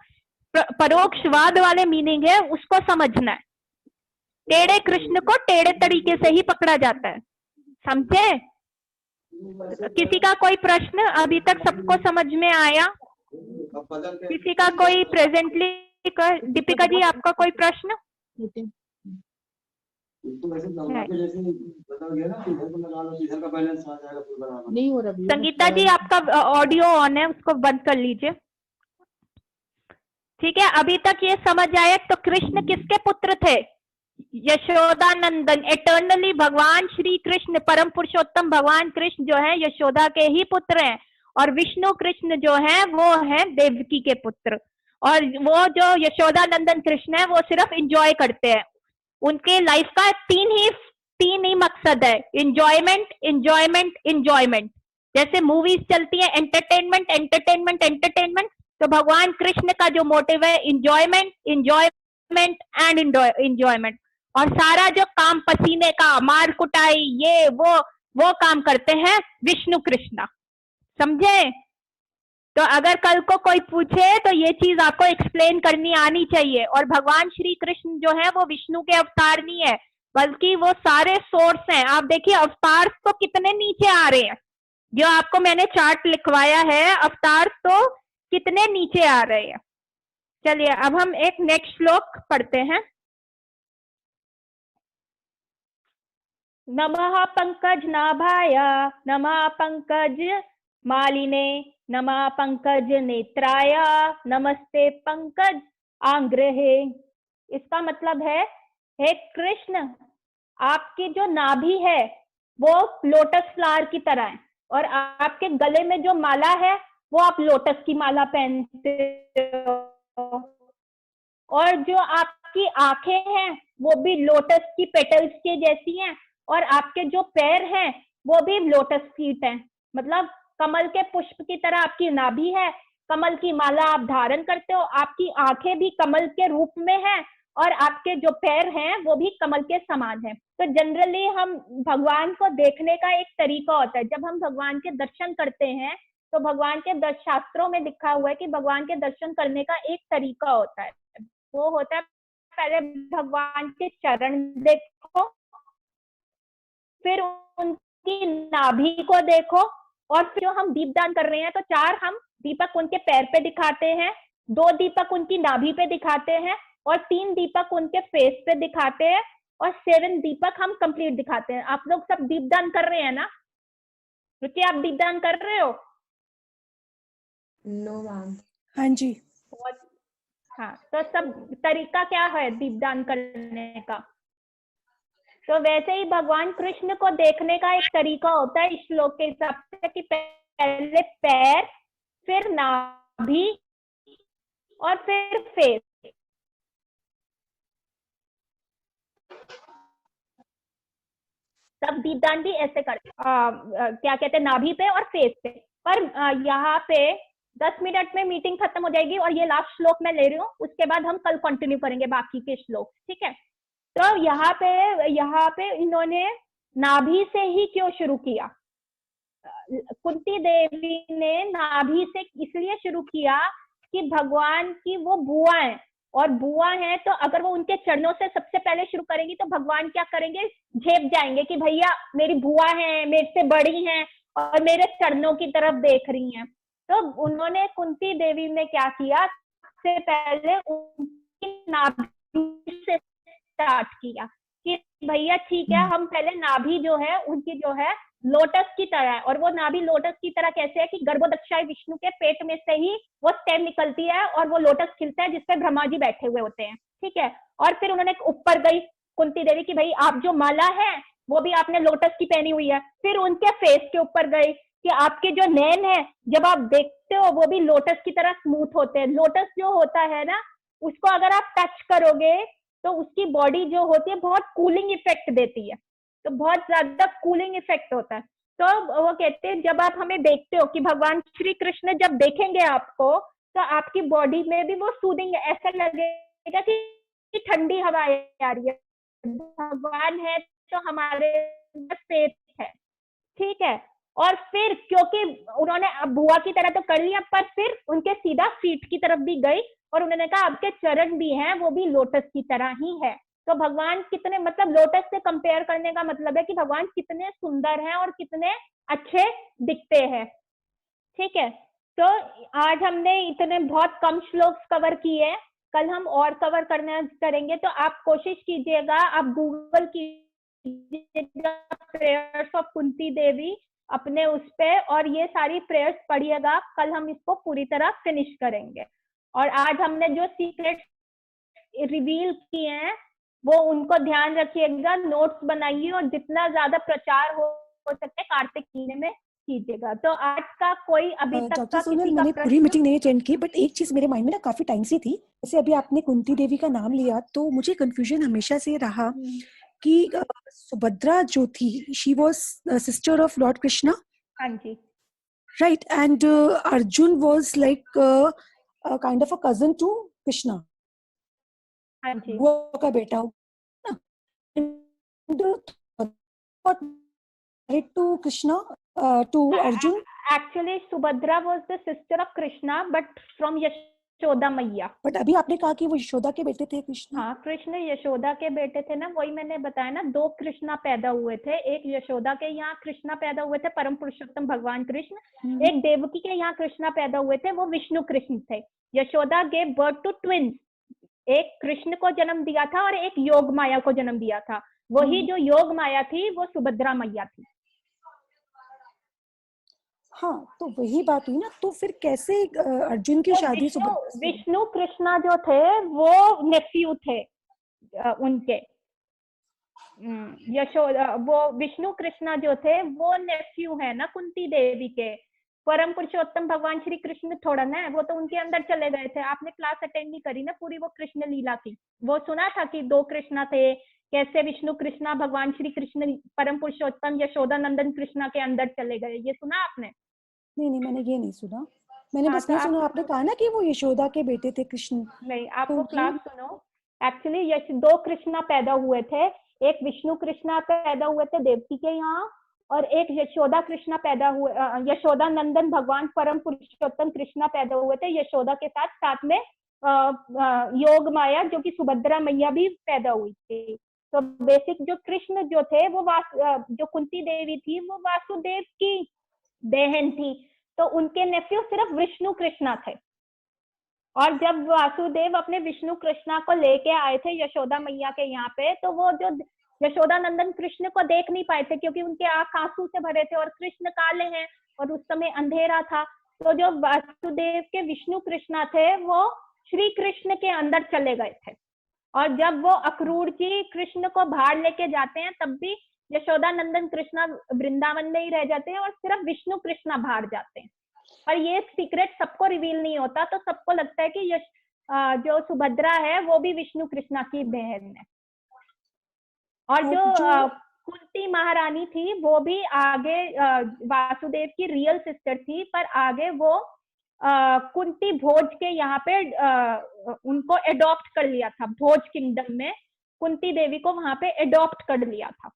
परोक्षवाद वाले मीनिंग है उसको समझना है। टेढ़े कृष्ण को टेढ़े तरीके से ही पकड़ा जाता है। समझे? किसी का कोई प्रश्न अभी तक सबको समझ में आया? किसी का कोई प्रेजेंटली? दीपिका जी आपका कोई प्रश्न?
नहीं हो रहा।
संगीता जी आपका ऑडियो ऑन है, उसको बंद कर लीजिए। ठीक है, अभी तक ये समझ आया। तो कृष्ण किसके पुत्र थे? यशोदा नंदन। एटर्नली भगवान श्री कृष्ण, परम पुरुषोत्तम भगवान कृष्ण जो है यशोदा के ही पुत्र हैं, और विष्णु कृष्ण जो है वो है देवकी के पुत्र। और वो जो यशोदा नंदन कृष्ण है वो सिर्फ एंजॉय करते हैं। उनके लाइफ का तीन ही मकसद है, एंजॉयमेंट, एंजॉयमेंट, एंजॉयमेंट। जैसे मूवीज चलती है, एंटरटेनमेंट, एंटरटेनमेंट, एंटरटेनमेंट, तो भगवान कृष्ण का जो मोटिव है एंजॉयमेंट, एंजॉयमेंट एंड एंजॉयमेंट। और सारा जो काम पसीने का, मार कुटाई, ये वो काम करते हैं विष्णु कृष्ण। समझे? तो अगर कल को कोई पूछे तो ये चीज आपको एक्सप्लेन करनी आनी चाहिए। और भगवान श्री कृष्ण जो है वो विष्णु के अवतार नहीं है, बल्कि वो सारे सोर्स हैं। आप देखिए अवतार तो कितने नीचे आ रहे हैं, जो आपको मैंने चार्ट लिखवाया है, अवतार तो कितने नीचे आ रहे हैं। चलिए अब हम एक नेक्स्ट श्लोक पढ़ते हैं। नमः पंकज नाभाय, नमः पंकज मालिने, नमः पंकज नेत्राय, नमस्ते पंकज आंग्रहे। इसका मतलब है, हे कृष्ण, आपकी जो नाभि है वो लोटस फ्लावर की तरह है, और आपके गले में जो माला है वो आप लोटस की माला पहनते हो, और जो आपकी आंखें हैं वो भी लोटस की पेटल्स के जैसी हैं, और आपके जो पैर हैं वो भी लोटस फीट हैं। मतलब कमल के पुष्प की तरह आपकी नाभि है, कमल की माला आप धारण करते हो, आपकी आंखें भी कमल के रूप में हैं, और आपके जो पैर हैं वो भी कमल के समान हैं। तो जनरली हम भगवान को देखने का एक तरीका होता है, जब हम भगवान के दर्शन करते हैं तो भगवान के शास्त्रों में लिखा हुआ है कि भगवान के दर्शन करने का एक तरीका होता है, वो होता है पहले भगवान के चरण देखो, फिर उनकी नाभि को देखो, और फिर जो हम दीपदान कर रहे हैं तो 4 हम दीपक उनके पैर पे दिखाते हैं, 2 दीपक उनकी नाभि पे दिखाते हैं, और 3 दीपक उनके फेस पे दिखाते हैं, और 7 दीपक हम कंप्लीट दिखाते हैं। आप लोग सब दीपदान कर रहे हैं ना? रुचि आप दीपदान कर रहे हो?
No ma'am.
हाँ जी।
हाँ, तो सब तरीका क्या है दीपदान करने का? तो वैसे ही भगवान कृष्ण को देखने का एक तरीका होता है इस श्लोक के हिसाब से, कि पहले पैर, फिर नाभि, और फिर फेस। सब दीपदान भी ऐसे करते, क्या कहते हैं, नाभि पे और फेस पे। पर यहाँ पे 10 मिनट में मीटिंग खत्म हो जाएगी, और ये लास्ट श्लोक मैं ले रही हूँ, उसके बाद हम कल कंटिन्यू करेंगे बाकी के श्लोक। ठीक है? तो यहाँ पे इन्होंने नाभि से ही क्यों शुरू किया? कुंती देवी ने नाभि से इसलिए शुरू किया कि भगवान की वो बुआ है, और बुआ है तो अगर वो उनके चरणों से सबसे पहले शुरू करेंगी तो भगवान क्या करेंगे, झेप जाएंगे कि भैया मेरी बुआ है, मेरे से बड़ी हैं, और मेरे चरणों की तरफ देख रही हैं। तो उन्होंने, कुंती देवी ने क्या किया, सबसे पहले उनकी नाभि से स्टार्ट किया कि भैया ठीक है, हम पहले नाभि जो है उनकी जो है लोटस की तरह है। और वो नाभि लोटस की तरह कैसे है कि गर्भोदक्षाय विष्णु के पेट में से ही वो स्टेम निकलती है और वो लोटस खिलता है जिसपे ब्रह्मा जी बैठे हुए होते हैं। ठीक है? और फिर उन्होंने ऊपर गई कुंती देवी की भाई आप जो माला है वो भी आपने लोटस की पहनी हुई है। फिर उनके फेस के ऊपर गई कि आपके जो नैन है जब आप देखते हो वो भी लोटस की तरह स्मूथ होते हैं। लोटस जो होता है ना, उसको अगर आप टच करोगे तो उसकी बॉडी जो होती है बहुत कूलिंग इफेक्ट देती है, तो बहुत ज्यादा कूलिंग इफेक्ट होता है। तो वो कहते हैं जब आप हमें देखते हो कि भगवान श्री कृष्ण जब देखेंगे आपको तो आपकी बॉडी में भी वो सूदिंग, ऐसा लगेगा कि ठंडी हवा आ रही है, भगवान है तो हमारे सेफ है। ठीक है? और फिर क्योंकि उन्होंने बुआ की तरह तो कर लिया, पर फिर उनके सीधा फीट की तरफ भी गई और उन्होंने कहा आपके चरण भी हैं वो भी लोटस की तरह ही है। तो भगवान कितने, मतलब लोटस से कंपेयर करने का मतलब है कि भगवान कितने सुंदर हैं और कितने अच्छे दिखते हैं। ठीक है, तो आज हमने इतने बहुत कम श्लोक्स कवर किए, कल हम और कवर करेंगे। तो आप कोशिश कीजिएगा, आप गूगल कीजिएगा प्रेयर्स ऑफ कुंती देवी अपने उस पे, और ये सारी प्रेयर्स पढ़िएगा। कल हम इसको पूरी तरह फिनिश करेंगे। और आज हमने जो सीक्रेट रिवील किए हैं वो उनको ध्यान रखिएगा, नोट्स बनाइए, और जितना ज्यादा प्रचार हो सके कार्तिक महीने में कीजिएगा। तो आज का कोई अभी तक
डॉक्टर
का
सोनल,
किसी का
मैंने पूरी
प्रश्न?
मीटिंग नहीं अटेंड की, बट एक चीज मेरे माइंड में ना काफी टाइम से थी। जैसे अभी आपने कुंती देवी का नाम लिया तो मुझे कंफ्यूजन हमेशा से रहा कि सुभद्रा जो थी, she was sister of lord Krishna,
हाँ जी,
right, and Arjun was like kind of a cousin to Krishna,
हाँ जी।
बुआ का बेटा हो ना, to Krishna to Arjun.
Actually Subhadra was the sister of Krishna but from Yashoda मैया।
बट अभी आपने कहा कि वो यशोदा के बेटे थे कृष्णा।
हाँ, कृष्ण यशोदा के बेटे थे ना, वही मैंने बताया ना, दो कृष्णा पैदा हुए थे। एक यशोदा के यहाँ कृष्णा पैदा हुए थे, परम पुरुषोत्तम भगवान कृष्ण। एक देवकी के यहाँ कृष्णा पैदा हुए थे, वो विष्णु कृष्ण थे। Yashoda gave birth to twins, एक कृष्ण को जन्म दिया था और एक योग माया को जन्म दिया था। वही जो योग माया थी वो सुभद्रा मैया थी।
हाँ, तो वही बात हुई ना, तो फिर कैसे अर्जुन की
तो
शादी
विष्णु कृष्णा जो थे वो नेफ्यू थे उनके। यशोदा, वो विष्णु कृष्णा जो थे वो नेफ्यू है ना कुंती देवी के। परम पुरुषोत्तम भगवान श्री कृष्ण थोड़ा ना है, वो तो उनके अंदर चले गए थे। आपने क्लास अटेंड नहीं करी ना पूरी, वो कृष्ण लीला की। वो सुना था कि दो कृष्णा थे, कैसे विष्णु कृष्णा भगवान श्री कृष्ण परम पुरुषोत्तम यशोदा नंदन कृष्णा के अंदर चले गए, ये सुना आपने?
नहीं, मैंने ये नहीं सुना। मैंने
हाँ,
बस
तो
ये सुना, आपने कहा ना कि वो यशोदा के बेटे थे कृष्ण।
नहीं, आप
तो
वो क्लास सुनो। एक्चुअली दो कृष्णा पैदा हुए थे, एक विष्णु कृष्णा पैदा हुए थे देवकी के यहाँ, और एक यशोदा कृष्णा पैदा हुए, यशोदा नंदन भगवान परम पुरुषोत्तम कृष्णा पैदा हुए थे यशोदा के साथ। साथ में योग माया जो कि सुभद्रा मैया भी पैदा हुई थी। तो बेसिक जो कृष्ण जो थे वो जो कुंती देवी थी वो वासुदेव की बहन थी। तो उनके नेफ्यू सिर्फ विष्णु कृष्णा थे। और जब वासुदेव अपने विष्णु कृष्णा को लेके आए थे यशोदा मैया के यहाँ पे, तो वो जो यशोदा नंदन कृष्ण को देख नहीं पाए थे क्योंकि उनके आंख आंसू से भरे थे, और कृष्ण काले हैं और उस समय अंधेरा था। तो जो वासुदेव के विष्णु कृष्णा थे वो श्री कृष्ण के अंदर चले गए थे, और जब वो अक्रूर जी कृष्ण को बाहर लेके जाते हैं तब भी यशोदा नंदन कृष्णा वृंदावन में ही रह जाते हैं और सिर्फ विष्णु कृष्णा बाहर जाते हैं। और ये सीक्रेट सबको रिवील नहीं होता, तो सबको लगता है कि जो सुभद्रा है वो भी विष्णु कृष्णा की बहन है। और जो कुंती महारानी थी वो भी आगे वासुदेव की रियल सिस्टर थी, पर आगे वो कुंती भोज के यहाँ पे उनको एडॉप्ट कर लिया था। भोज किंगडम में कुंती देवी को वहां पे एडॉप्ट कर लिया था।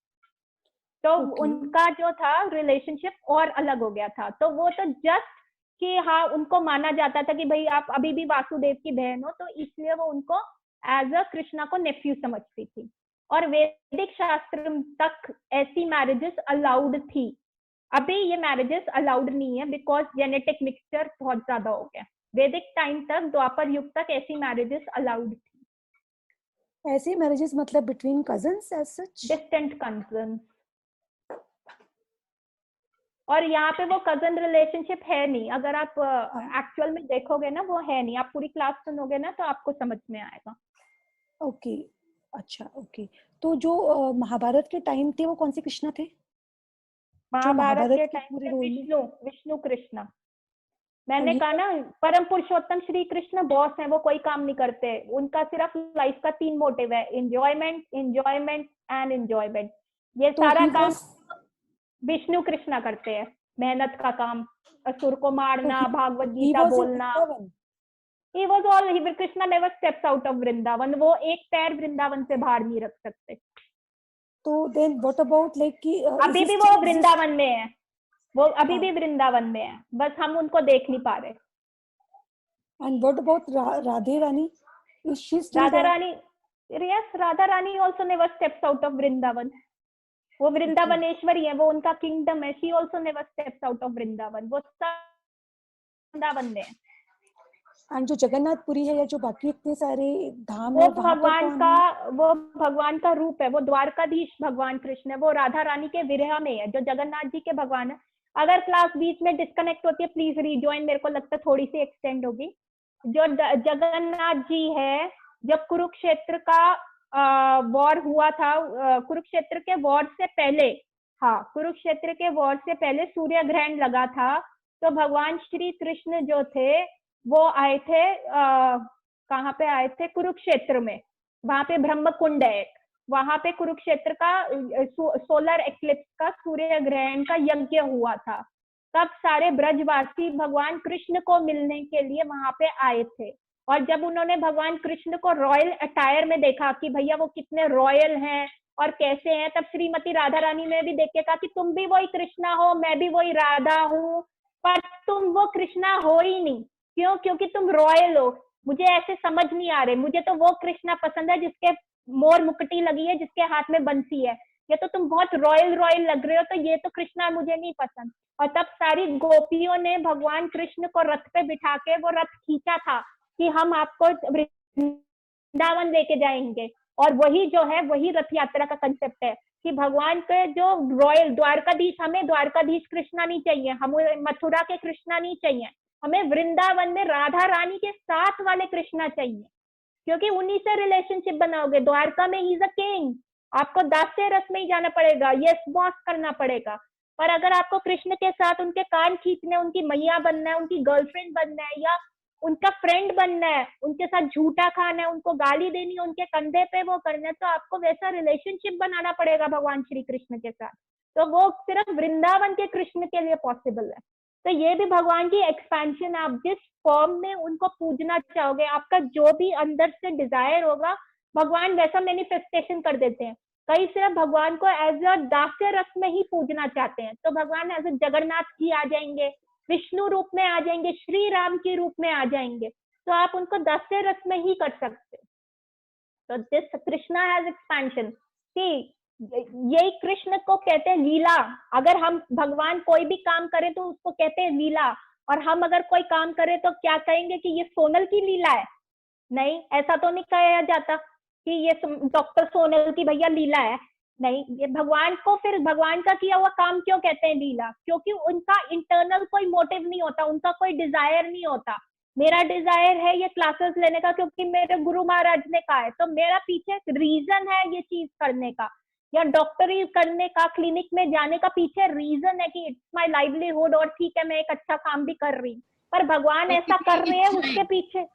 तो उनका जो था रिलेशनशिप और अलग हो गया था। तो वो तो जस्ट कि हाँ, उनको माना जाता था कि भाई आप अभी भी वासुदेव की बहन हो, तो इसलिए वो उनको एज अ कृष्णा को नेफ्यू समझती थी। और वैदिक शास्त्र तक ऐसी मैरिजेस अलाउड थी। अभी ये मैरिजेस अलाउड नहीं है बिकॉज जेनेटिक मिक्सचर बहुत ज्यादा हो गया। वैदिक टाइम तक, द्वापर युग तक ऐसी मैरिजेस अलाउड थी।
ऐसी मैरिजेस मतलब between cousins as such?
Distant cousins. और यहाँ पे वो कजन रिलेशनशिप है नहीं। अगर आप एक्चुअल में देखोगे ना, वो है नहीं। आप पूरी क्लास सुनोगे ना तो आपको समझ में आएगा।
ओके, अच्छा, ओके। तो जो महाभारत के टाइम थे वो कौन से कृष्णा थे?
महाभारत के टाइम पे विष्णु कृष्ण। मैंने कहा ना, परम पुरुषोत्तम श्री कृष्ण बॉस हैं, वो कोई काम नहीं करते। उनका सिर्फ लाइफ का 3 मोटिव है, एंजॉयमेंट, एंजॉयमेंट एंड एंजॉयमेंट। ये सारा काम विष्णु कृष्णा करते हैं। मेहनत का काम, असुर को मारना, भागवत गीता बोलना। He was all, Krishna never steps out of Vrindavan. वो एक पैर वृंदावन से बाहर नहीं रख सकते।
तो then what about like कि
अभी भी वो वृंदावन में है, वो अभी भी वृंदावन में है, बस हम उनको देख नहीं पा रहे।
And what about Radhe Rani? Is she still
Radha
there?
Rani Yes, Radha Rani also never steps out of Vrindavan. वो वृंदावनेश्वरी है, वो उनका किंगडम है. She also never steps out of Vrindavan. वो सब वृंदावन में है.
एंड जो जगन्नाथपुरी है या जो बाकी इतने सारे धाम
वो
है वहां पर
भगवान
कौन
का
है?
वो भगवान का रूप है. वो द्वारकाधीश भगवान कृष्ण है. वो राधा रानी के विरह में है. जो जगन्नाथ जी के भगवान है. अगर क्लास बीच में डिस्कनेक्ट होती है प्लीज रीजॉइन. मेरे को लगता है थोड़ी सी एक्सटेंड होगी. जो जगन्नाथ जी है, जब कुरुक्षेत्र का वॉर हुआ था, कुरुक्षेत्र के वॉर से पहले, हाँ कुरुक्षेत्र के वॉर से पहले सूर्य ग्रहण लगा था. तो भगवान श्री कृष्ण जो थे वो आए थे, कहाँ पे आए थे? कुरुक्षेत्र में. वहां पे ब्रह्म कुंड है. वहां पे कुरुक्षेत्र का सोलर एक्लिप्स का, सूर्य ग्रहण का यज्ञ हुआ था. तब सारे ब्रजवासी भगवान कृष्ण को मिलने के लिए वहां पे आए थे. और जब उन्होंने भगवान कृष्ण को रॉयल अटायर में देखा कि भैया वो कितने रॉयल हैं और कैसे हैं, तब श्रीमती राधा रानी ने भी देख के कहा कि तुम भी वही कृष्णा हो, मैं भी वही राधा हूँ, पर तुम वो कृष्णा हो ही नहीं. क्यों? क्योंकि तुम रॉयल हो. मुझे ऐसे समझ नहीं आ रहे. मुझे तो वो कृष्णा पसंद है जिसके मोर मुकुटी लगी है, जिसके हाथ में बंसी है. ये तो तुम बहुत रॉयल रॉयल लग रहे हो, तो ये तो कृष्णा मुझे नहीं पसंद. और तब सारी गोपियों ने भगवान कृष्ण को रथ पे बिठा के वो रथ खींचा था कि हम आपको वृंदावन लेके जाएंगे. और वही जो है, वही रथ यात्रा का कंसेप्ट है कि भगवान के जो रॉयल द्वारकाधीश, हमें द्वारकाधीश कृष्णा नहीं चाहिए, हमें मथुरा के कृष्णा नहीं चाहिए, हमें वृंदावन में राधा रानी के साथ वाले कृष्णा चाहिए. क्योंकि उन्हीं से रिलेशनशिप बनाओगे. द्वारका में ही इज अ किंग. आपको दास्य रस में ही जाना पड़ेगा, यस बॉस करना पड़ेगा. पर अगर आपको कृष्ण के साथ उनके कान खींचने, उनकी मैया बनना है, उनकी गर्लफ्रेंड बनना है, या उनका फ्रेंड बनना है, उनके साथ झूठा खाना है, उनको गाली देनी है, उनके कंधे पे वो करना है, तो आपको वैसा रिलेशनशिप बनाना पड़ेगा भगवान श्री कृष्ण के साथ. तो वो सिर्फ वृंदावन के कृष्ण के लिए पॉसिबल है. तो ये भी भगवान की एक्सपेंशन. आप जिस फॉर्म में उनको पूजना चाहोगे, आपका जो भी अंदर से डिजायर होगा, भगवान वैसा मैनिफेस्टेशन कर देते हैं. कई सिर्फ भगवान को एज अ दास्य रस में ही पूजना चाहते हैं, तो भगवान एज अ जगन्नाथ जी आ जाएंगे, विष्णु रूप में आ जाएंगे, श्री राम के रूप में आ जाएंगे. तो आप उनको दास्य रस में ही कर सकते. तो दिस कृष्णा हैज एक्सपेंशन. कि यही कृष्ण को कहते हैं लीला. अगर हम भगवान कोई भी काम करें तो उसको कहते हैं लीला. और हम अगर कोई काम करें तो क्या कहेंगे कि ये सोनल की लीला है? नहीं, ऐसा तो नहीं कहा जाता कि ये डॉक्टर सोनल की भैया लीला है. नहीं, ये भगवान को, फिर भगवान का किया हुआ काम क्यों कहते हैं लीला? क्योंकि उनका इंटरनल कोई मोटिव नहीं होता, उनका कोई डिजायर नहीं होता. मेरा डिजायर है ये क्लासेस लेने का क्योंकि मेरे गुरु महाराज ने कहा है, तो मेरा पीछे रीजन है ये चीज करने का, या डॉक्टरी करने का, क्लिनिक में जाने का पीछे रीजन है कि इट्स माय लाइवलीहुड, और ठीक है मैं एक अच्छा काम भी कर रही हूँ. पर भगवान ऐसा कर रहे हैं उसके पीछे.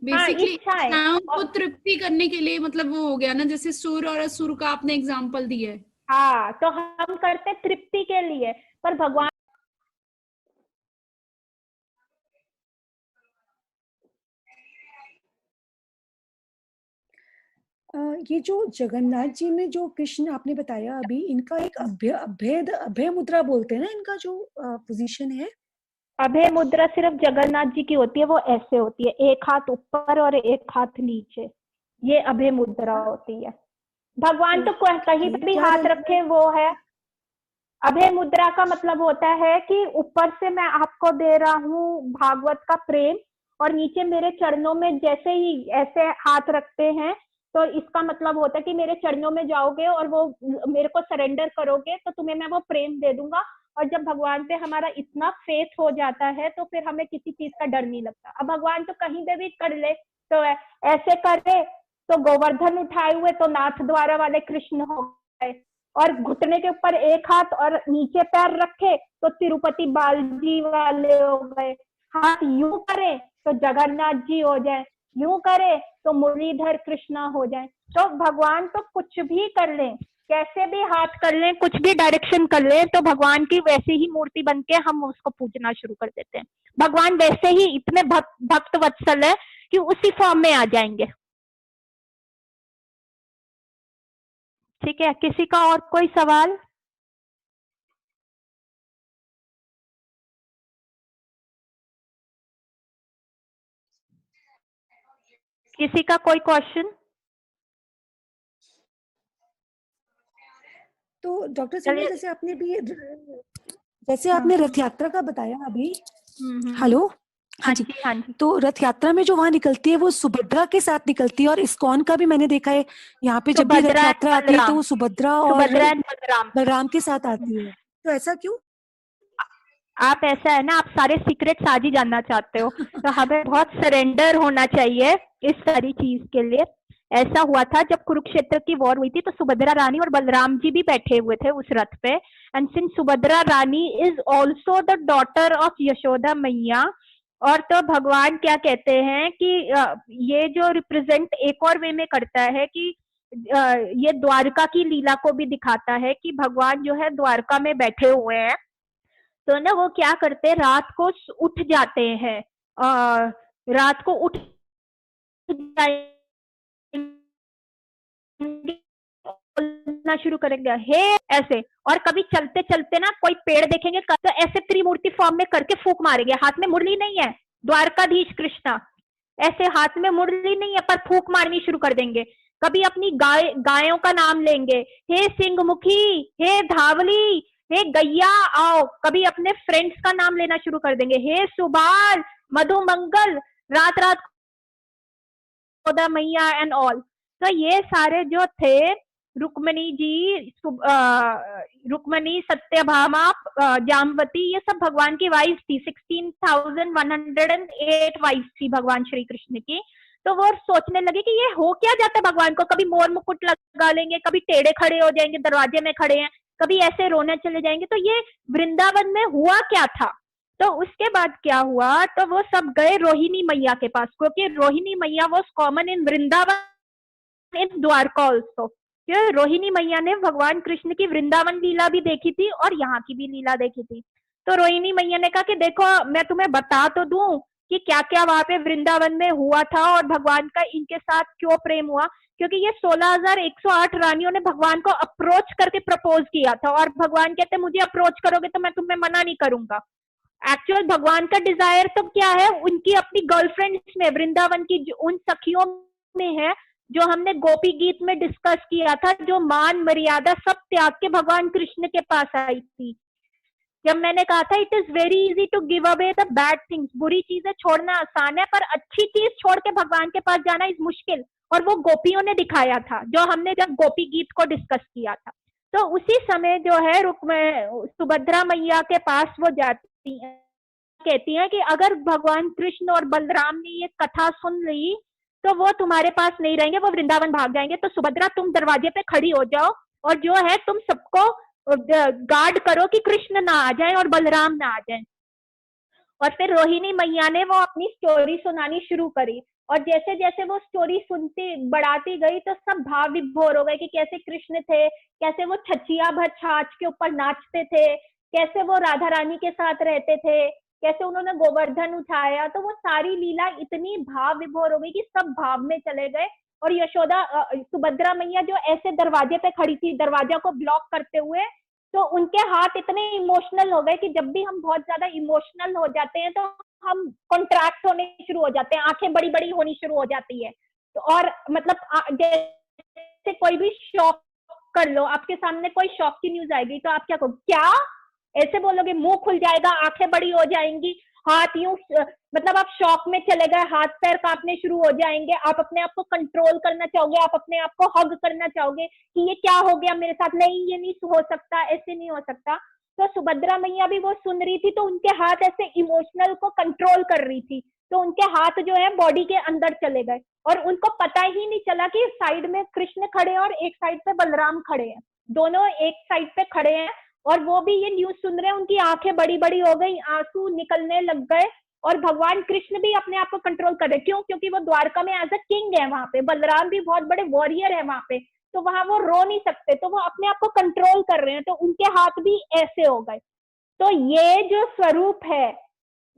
बेसिकली
इच्छाएं.
इच्छाओं को तृप्ति करने के लिए, मतलब वो हो गया ना, जैसे सुर और असुर का आपने एग्जांपल दिया है.
हाँ, तो हम करते तृप्ति के लिए, पर भगवान
ये जो जगन्नाथ जी में जो कृष्ण आपने बताया अभी, इनका एक अभय मुद्रा बोलते हैं ना, इनका जो पोजीशन है.
अभय मुद्रा सिर्फ जगन्नाथ जी की होती है. वो ऐसे होती है, एक हाथ ऊपर और एक हाथ नीचे. ये अभय मुद्रा होती है. भगवान तो कहीं पे भी
क्या
हाथ रखे वो है. अभय मुद्रा का मतलब होता है कि ऊपर से मैं आपको दे रहा हूँ भागवत का प्रेम, और नीचे मेरे चरणों में जैसे ही ऐसे हाथ रखते हैं, तो इसका मतलब होता है कि मेरे चरणों में जाओगे और वो मेरे को सरेंडर करोगे तो तुम्हें मैं वो प्रेम दे दूंगा. और जब भगवान पे हमारा इतना फेथ हो जाता है तो फिर हमें किसी चीज का डर नहीं लगता. अब भगवान तो कहीं पे भी कर ले, तो ऐसे करे तो गोवर्धन उठाए हुए तो नाथ द्वारा वाले कृष्ण हो गए, और घुटने के ऊपर एक हाथ और नीचे पैर रखे तो तिरुपति बालाजी वाले हो गए. हाथ यूं करे तो जगन्नाथ जी हो जाए, यूं करे तो मुरलीधर कृष्णा हो जाए. तो भगवान तो कुछ भी कर ले, कैसे भी हाथ कर ले, कुछ भी डायरेक्शन कर ले, तो भगवान की वैसे ही मूर्ति बन के हम उसको पूजना शुरू कर देते हैं. भगवान वैसे ही इतने भक्त वत्सल है कि उसी फॉर्म में आ जाएंगे. ठीक है, किसी का और कोई सवाल? किसी का कोई क्वेश्चन?
तो डॉक्टर सोनिया,
चलिए।
जैसे आपने रथ यात्रा का बताया अभी, हेलो, हाँ
हाँ
जी,
जी, हाँ जी।
तो रथ यात्रा में जो वहां निकलती है वो सुभद्रा के साथ निकलती है, और इस्कॉन का भी मैंने देखा है यहाँ पे जब भी रथ
सुभद्रा एंड
यात्रा आती है तो
बलराम,
वो सुभद्रा और
सुभद्रा एंड बलराम।
बलराम के साथ आती है, तो ऐसा क्यों?
आप ऐसा है ना, आप सारे सीक्रेट्स आज ही जानना चाहते हो, तो हमें बहुत सरेंडर होना चाहिए इस सारी चीज के लिए। ऐसा हुआ था जब कुरुक्षेत्र की वॉर हुई थी, तो सुभद्रा रानी और बलराम जी भी बैठे हुए थे उस रथ पे। And since Subhadra Rani is also the daughter of Yashoda मैया, और तो भगवान क्या कहते हैं कि ये जो रिप्रेजेंट एक और वे में करता है कि ये द्वारका की लीला को भी दिखाता है कि भगवान जो है द्वारका में बैठे हुए हैं, तो ना वो क्या करते हैं, रात को उठ जाते हैं, रात को उठ बोलना शुरू करेंगे हे ऐसे, और कभी चलते चलते ना कोई पेड़ देखेंगे तो ऐसे त्रिमूर्ति फॉर्म में करके फूक मारेंगे। हाथ में मुरली नहीं है, द्वारकाधीश कृष्णा ऐसे हाथ में मुरली नहीं है, पर फूक मारनी शुरू कर देंगे। कभी अपनी गायों का नाम लेंगे, हे सिंहमुखी, हे धावली, हे गैया आओ। कभी अपने फ्रेंड्स का नाम लेना शुरू कर देंगे, हे सुबाल, मधुमंगल, रात रात यशोदा मैया एंड ऑल। तो ये सारे जो थे, रुक्मणी जी, रुक्मणी, सत्यभामा, जामवती, ये सब भगवान की वाइफ थी। 16,108 वाइफ थी भगवान श्री कृष्ण की। तो वो सोचने लगे कि ये हो क्या जाता है भगवान को, कभी मोर मुकुट लगा लेंगे, कभी टेढ़े खड़े हो जाएंगे, दरवाजे में खड़े हैं, कभी ऐसे रोने चले जाएंगे, तो ये वृंदावन में हुआ क्या था। तो उसके बाद क्या हुआ, तो वो सब गए रोहिणी मैया के पास, क्योंकि रोहिणी मैया was common in Vrindavan, in Dwarka also. Rohini मैया ने भगवान कृष्ण की वृंदावन लीला भी देखी थी और यहाँ की भी लीला देखी थी। तो रोहिणी मैया ने कहा कि देखो मैं तुम्हें बता तो दूं कि क्या क्या वहां पे वृंदावन में हुआ था और भगवान का इनके साथ क्यों प्रेम हुआ। क्योंकि ये 16,108 रानियों ने भगवान को अप्रोच करके प्रपोज किया था, और भगवान कहते मुझे अप्रोच करोगे तो मैं तुम्हें मना नहीं करूंगा। एक्चुअल भगवान का डिजायर तो क्या है, उनकी अपनी गर्लफ्रेंड्स में, वृंदावन की उन सखियों में है, जो हमने गोपी गीत में डिस्कस किया था, जो मान मर्यादा सब त्याग के भगवान कृष्ण के पास आई थी। जब मैंने कहा था it is very easy to give away the bad things, बुरी चीजें छोड़ना आसान है, पर अच्छी चीज छोड़ के भगवान के पास जाना इज मुश्किल, और वो गोपियों ने दिखाया था, जो हमने जब गोपी गीत को डिस्कस किया था। तो उसी समय जो है सुभद्रा मैया के पास वो जाती है, कहती हैं कि अगर भगवान कृष्ण और बलराम ने ये कथा सुन ली तो वो तुम्हारे पास नहीं रहेंगे, वो वृंदावन भाग जाएंगे। तो सुभद्रा तुम दरवाजे पे खड़ी हो जाओ और जो है तुम सबको गार्ड करो कि कृष्ण ना आ जाए और बलराम ना आ जाए। और फिर रोहिणी मैया ने वो अपनी स्टोरी सुनानी शुरू करी, और जैसे जैसे वो स्टोरी सुनती बढ़ाती गई तो सब भाव विभोर हो गए कि कैसे कृष्ण थे, कैसे वो छछिया भर छाछ के ऊपर नाचते थे, कैसे वो राधा रानी के साथ रहते थे, कैसे उन्होंने गोवर्धन उठाया। तो वो सारी लीला इतनी भाव विभोर हो गई कि सब भाव में चले गए। और यशोदा सुभद्रा मैया जो ऐसे दरवाजे पे खड़ी थी, दरवाजा को ब्लॉक करते हुए, तो उनके हाथ इतने इमोशनल हो गए कि जब भी हम बहुत ज्यादा इमोशनल हो जाते हैं तो हम कॉन्ट्रैक्ट होने शुरू हो जाते हैं, आंखें बड़ी बड़ी होनी शुरू हो जाती है। तो और मतलब जैसे कोई भी शॉक कर लो, आपके सामने कोई शॉक की न्यूज आएगी तो आप क्या कहोगे, क्या ऐसे बोलोगे, मुंह खुल जाएगा, आंखें बड़ी हो जाएंगी, हाथ यूं, मतलब आप शॉक में चले गए, हाथ पैर कांपने शुरू हो जाएंगे, आप अपने आप को कंट्रोल करना चाहोगे, आप अपने आप को हग करना चाहोगे कि ये क्या हो गया मेरे साथ, नहीं ये नहीं हो सकता, ऐसे नहीं हो सकता। तो सुभद्रा मैया भी वो सुन रही थी, तो उनके हाथ ऐसे इमोशनल को कंट्रोल कर रही थी, तो उनके हाथ जो है बॉडी के अंदर चले गए और उनको पता ही नहीं चला कि साइड में कृष्ण खड़े हैं और एक साइड पे बलराम खड़े हैं, दोनों एक साइड पे खड़े हैं और वो भी ये न्यूज सुन रहे हैं। उनकी आंखें बड़ी बड़ी हो गई, आंसू निकलने लग गए, और भगवान कृष्ण भी अपने आप को कंट्रोल कर रहे। क्यों? क्योंकि वो द्वारका में एज अ किंग है, वहां पे बलराम भी बहुत बड़े वॉरियर है वहां पे, तो वहां वो रो नहीं सकते, तो वो अपने आप को कंट्रोल कर रहे हैं, तो उनके हाथ भी ऐसे हो गए। तो ये जो स्वरूप है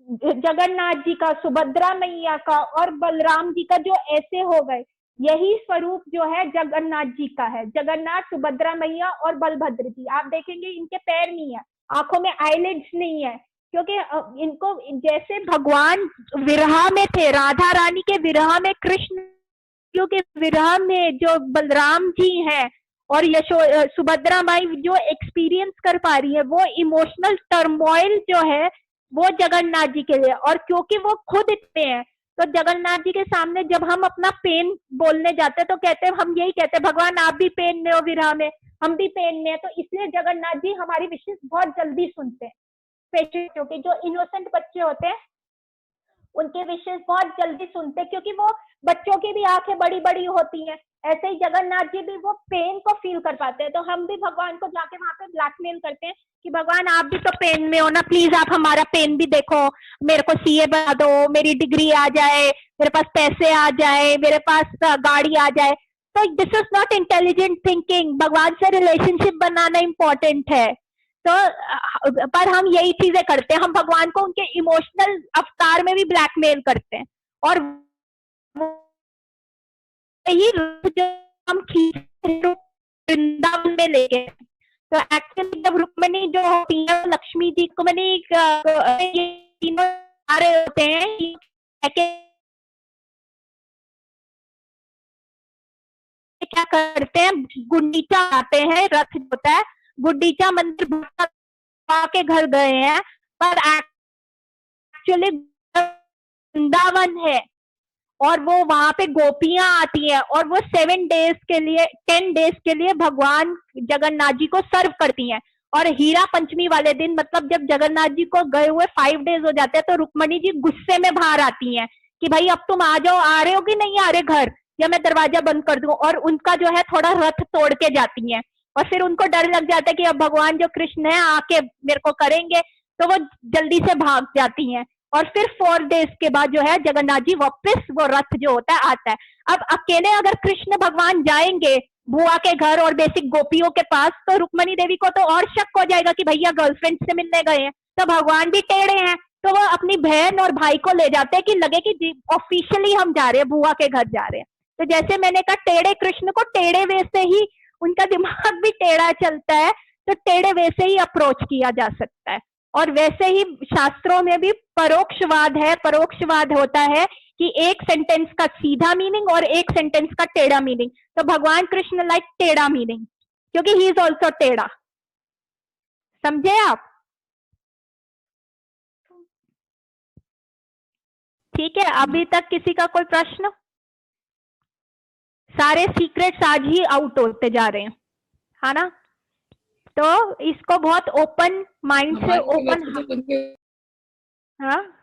जगन्नाथ जी का, सुभद्रा मैया का और बलराम जी का जो ऐसे हो गए, यही स्वरूप जो है जगन्नाथ जी का है। जगन्नाथ, सुभद्रा मैया और बलभद्र जी, आप देखेंगे इनके पैर नहीं है, आंखों में आईलिड्स नहीं है, क्योंकि इनको जैसे भगवान विरह में थे, राधा रानी के विरह में, कृष्ण के विरह में जो बलराम जी हैं, और सुभद्रा माई जो एक्सपीरियंस कर पा रही है वो इमोशनल टर्मोइल जो है वो जगन्नाथ जी के लिए, और क्योंकि वो खुद इतने हैं तो जगन्नाथ जी के सामने जब हम अपना पेन बोलने जाते हैं तो कहते हैं, हम यही कहते हैं भगवान आप भी पेन में हो, विरह में, हम भी पेन में है। तो इसलिए जगन्नाथ जी हमारी विशेष बहुत जल्दी सुनते हैं। पेशेंटों के जो इनोसेंट बच्चे होते हैं उनके विशेष बहुत जल्दी सुनते हैं, क्योंकि वो बच्चों की भी आंखें बड़ी बड़ी होती हैं। ऐसे ही जगन्नाथ जी भी वो पेन को फील कर पाते हैं। तो हम भी भगवान को जाके वहां पे ब्लैकमेल करते हैं कि भगवान आप भी तो पेन में हो ना, प्लीज आप हमारा पेन भी देखो, मेरे को सीए बना दो, मेरी डिग्री आ जाए, मेरे पास पैसे आ जाए, मेरे पास गाड़ी आ जाए। तो this is not intelligent thinking. भगवान से रिलेशनशिप बनाना इंपॉर्टेंट है। तो पर हम यही चीजें करते हैं, हम भगवान को उनके इमोशनल अवतार में भी ब्लैकमेल करते हैं। और यही जो हम वृंदावन में लेके, तो एक्चुअली जब रुक्मिणी जो होती है लक्ष्मी जी को मैंने तीनों आ रहे होते हैं, क्या करते हैं, गुंडीचा आते हैं, रथ होता है, गुंडीचा मंदिर के घर गए हैं, पर एक्चुअली वृंदावन है और वो वहां पे गोपियां आती हैं और वो 7 डेज के लिए 10 डेज के लिए भगवान जगन्नाथ जी को सर्व करती हैं। और हीरा पंचमी वाले दिन, मतलब जब जगन्नाथ जी को गए हुए 5 डेज हो जाते हैं, तो रुक्मणी जी गुस्से में बाहर आती हैं कि भाई अब तुम आ जाओ, आ रहे हो कि नहीं आ रहे घर, या मैं दरवाजा बंद कर दूं। और उनका जो है थोड़ा रथ तोड़ के जाती हैं और फिर उनको डर लग जाता है कि अब भगवान जो कृष्ण है आके मेरे को करेंगे, तो वो जल्दी से भाग जाती हैं। और फिर 4 डेज के बाद जो है जगन्नाथ जी वापस वो रथ जो होता है आता है। अब अकेले अगर कृष्ण भगवान जाएंगे बुआ के घर और बेसिक गोपियों के पास, तो रुक्मणी देवी को तो और शक हो जाएगा कि भैया गर्लफ्रेंड से मिलने गए हैं। तो भगवान भी टेढ़े हैं, तो वो अपनी बहन और भाई को ले जाते हैं कि लगे कि ऑफिशियली हम जा रहे हैं, बुआ के घर जा रहे हैं। तो जैसे मैंने कहा, टेढ़े कृष्ण को टेढ़े वे से ही, उनका दिमाग भी टेढ़ा चलता है, तो टेढ़े वे से ही अप्रोच किया जा सकता है। और वैसे ही शास्त्रों में भी परोक्षवाद है। परोक्षवाद होता है कि एक सेंटेंस का सीधा मीनिंग और एक सेंटेंस का टेढ़ा मीनिंग। तो भगवान कृष्ण लाइक टेढ़ा मीनिंग, क्योंकि ही इज ऑल्सो टेढ़ा। समझे आप? ठीक है, अभी तक किसी का कोई प्रश्न? सारे सीक्रेट्स आज ही आउट होते जा रहे हैं, है ना? तो इसको बहुत ओपन माइंड से, ओपन, हाँ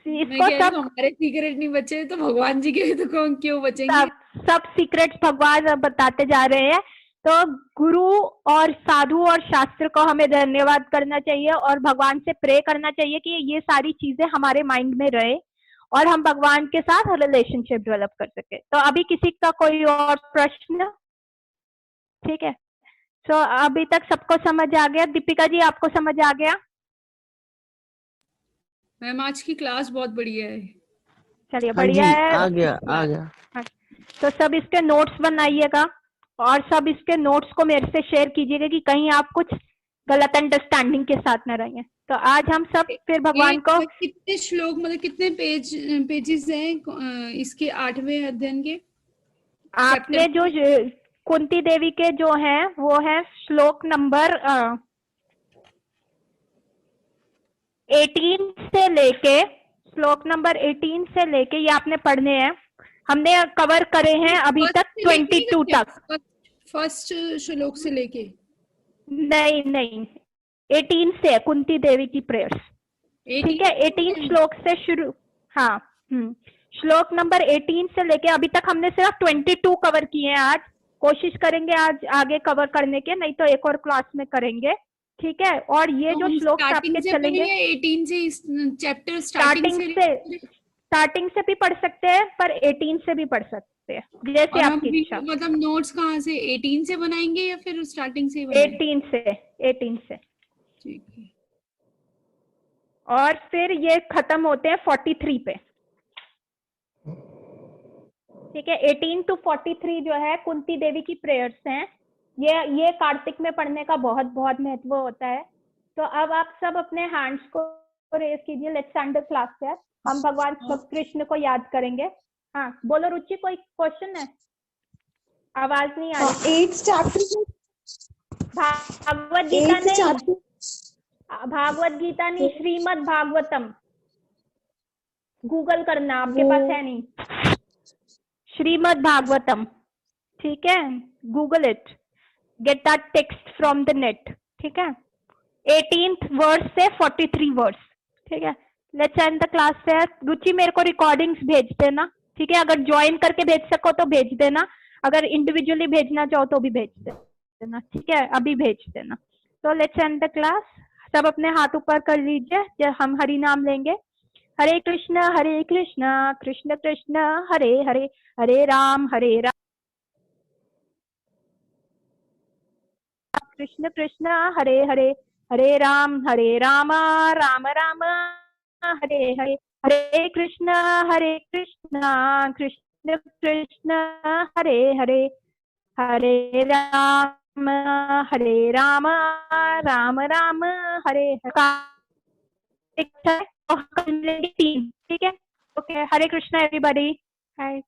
इसको सब,
हमारे सीक्रेट नहीं बचे तो भगवान जी के तो कौन क्यों बचेंगे?
सब सीक्रेट्स भगवान बताते जा रहे हैं। तो गुरु और साधु और शास्त्र को हमें धन्यवाद करना चाहिए और भगवान से प्रे करना चाहिए कि ये सारी चीजें हमारे माइंड में रहे और हम भगवान के साथ रिलेशनशिप डेवलप कर सके। तो अभी किसी का कोई और प्रश्न? ठीक है, तो अभी तक सबको समझ आ गया? दीपिका जी आपको समझ आ गया?
मैम आज की क्लास बहुत बढ़िया है।
चलिए, बढ़िया है।
आ गया।
तो सब इसके नोट्स बनाइएगा और सब इसके नोट्स को मेरे से शेयर कीजिएगा कि कहीं आप कुछ गलत अंडरस्टैंडिंग के साथ न रहें। तो आज हम सब फिर भगवान को,
कितने श्लोक, मतलब कितने पेजेस हैं इसके 8वें अध्ययन के?
आपने जो कुंती देवी के जो हैं वो है श्लोक नंबर 18 से लेके, श्लोक नंबर 18 से लेके ये आपने पढ़ने हैं। हमने कवर करे हैं अभी तक 22 तक।
फर्स्ट श्लोक से लेके?
नहीं 18 से, कुंती देवी की प्रेयर्स। ठीक है, 18 श्लोक से शुरू। हाँ, श्लोक नंबर 18 से लेके अभी तक हमने सिर्फ 22 कवर किए हैं। आज कोशिश करेंगे आज आगे कवर करने के, नहीं तो एक और क्लास में करेंगे। ठीक है, और ये जो श्लोक आपके चलेंगे
18 से, चैप्टर
स्टार्टिंग से भी पढ़ सकते हैं, पर 18 से भी पढ़ सकते हैं, जैसे आपकी इच्छा।
मतलब नोट्स कहाँ से, 18 से बनाएंगे या फिर स्टार्टिंग से?
18 से।
ठीक है।
और फिर ये खत्म होते हैं 43 पे। ठीक है, 18 to 43 जो है कुंती देवी की प्रेयर्स हैं। ये कार्तिक में पढ़ने का बहुत बहुत महत्व होता है। तो अब आप सब अपने हैंड्स को रेज कीजिए। लेट्स एंड द क्लास है। हम भगवान कृष्ण को याद करेंगे। हाँ बोलो रुचि, कोई क्वेश्चन है? आवाज नहीं आ रही।
8th chapter,
Bhagavat Gita
8th
नहीं,
चैप्टर।
भागवत गीता नहीं, श्रीमद् भागवतम। गूगल करना, आपके
वो
पास है नहीं। श्रीमद् भागवतम, ठीक है, Google it, get that text from the net, ठीक है। 18th वर्स से 43 वर्स, ठीक है। लेट्स एंड द क्लास से। रुचि मेरे को रिकॉर्डिंग्स भेज देना, ठीक है। अगर ज्वाइन करके भेज सको तो भेज देना, अगर इंडिविजुअली भेजना चाहो तो भी भेज देना, ठीक है, अभी भेज देना। तो लेट्स एंड द क्लास। सब अपने हाथ ऊपर कर लीजिए जब हम हरि नाम लेंगे। हरे कृष्ण कृष्ण कृष्ण हरे हरे, हरे राम कृष्ण कृष्ण हरे हरे, हरे राम राम राम हरे हरे, हरे कृष्ण कृष्ण कृष्ण हरे हरे, हरे राम राम राम हरे हरे। ठीक है, और कर लेंगे 3, ठीक है। ओके, हरे कृष्ण एवरीबॉडी, हाय।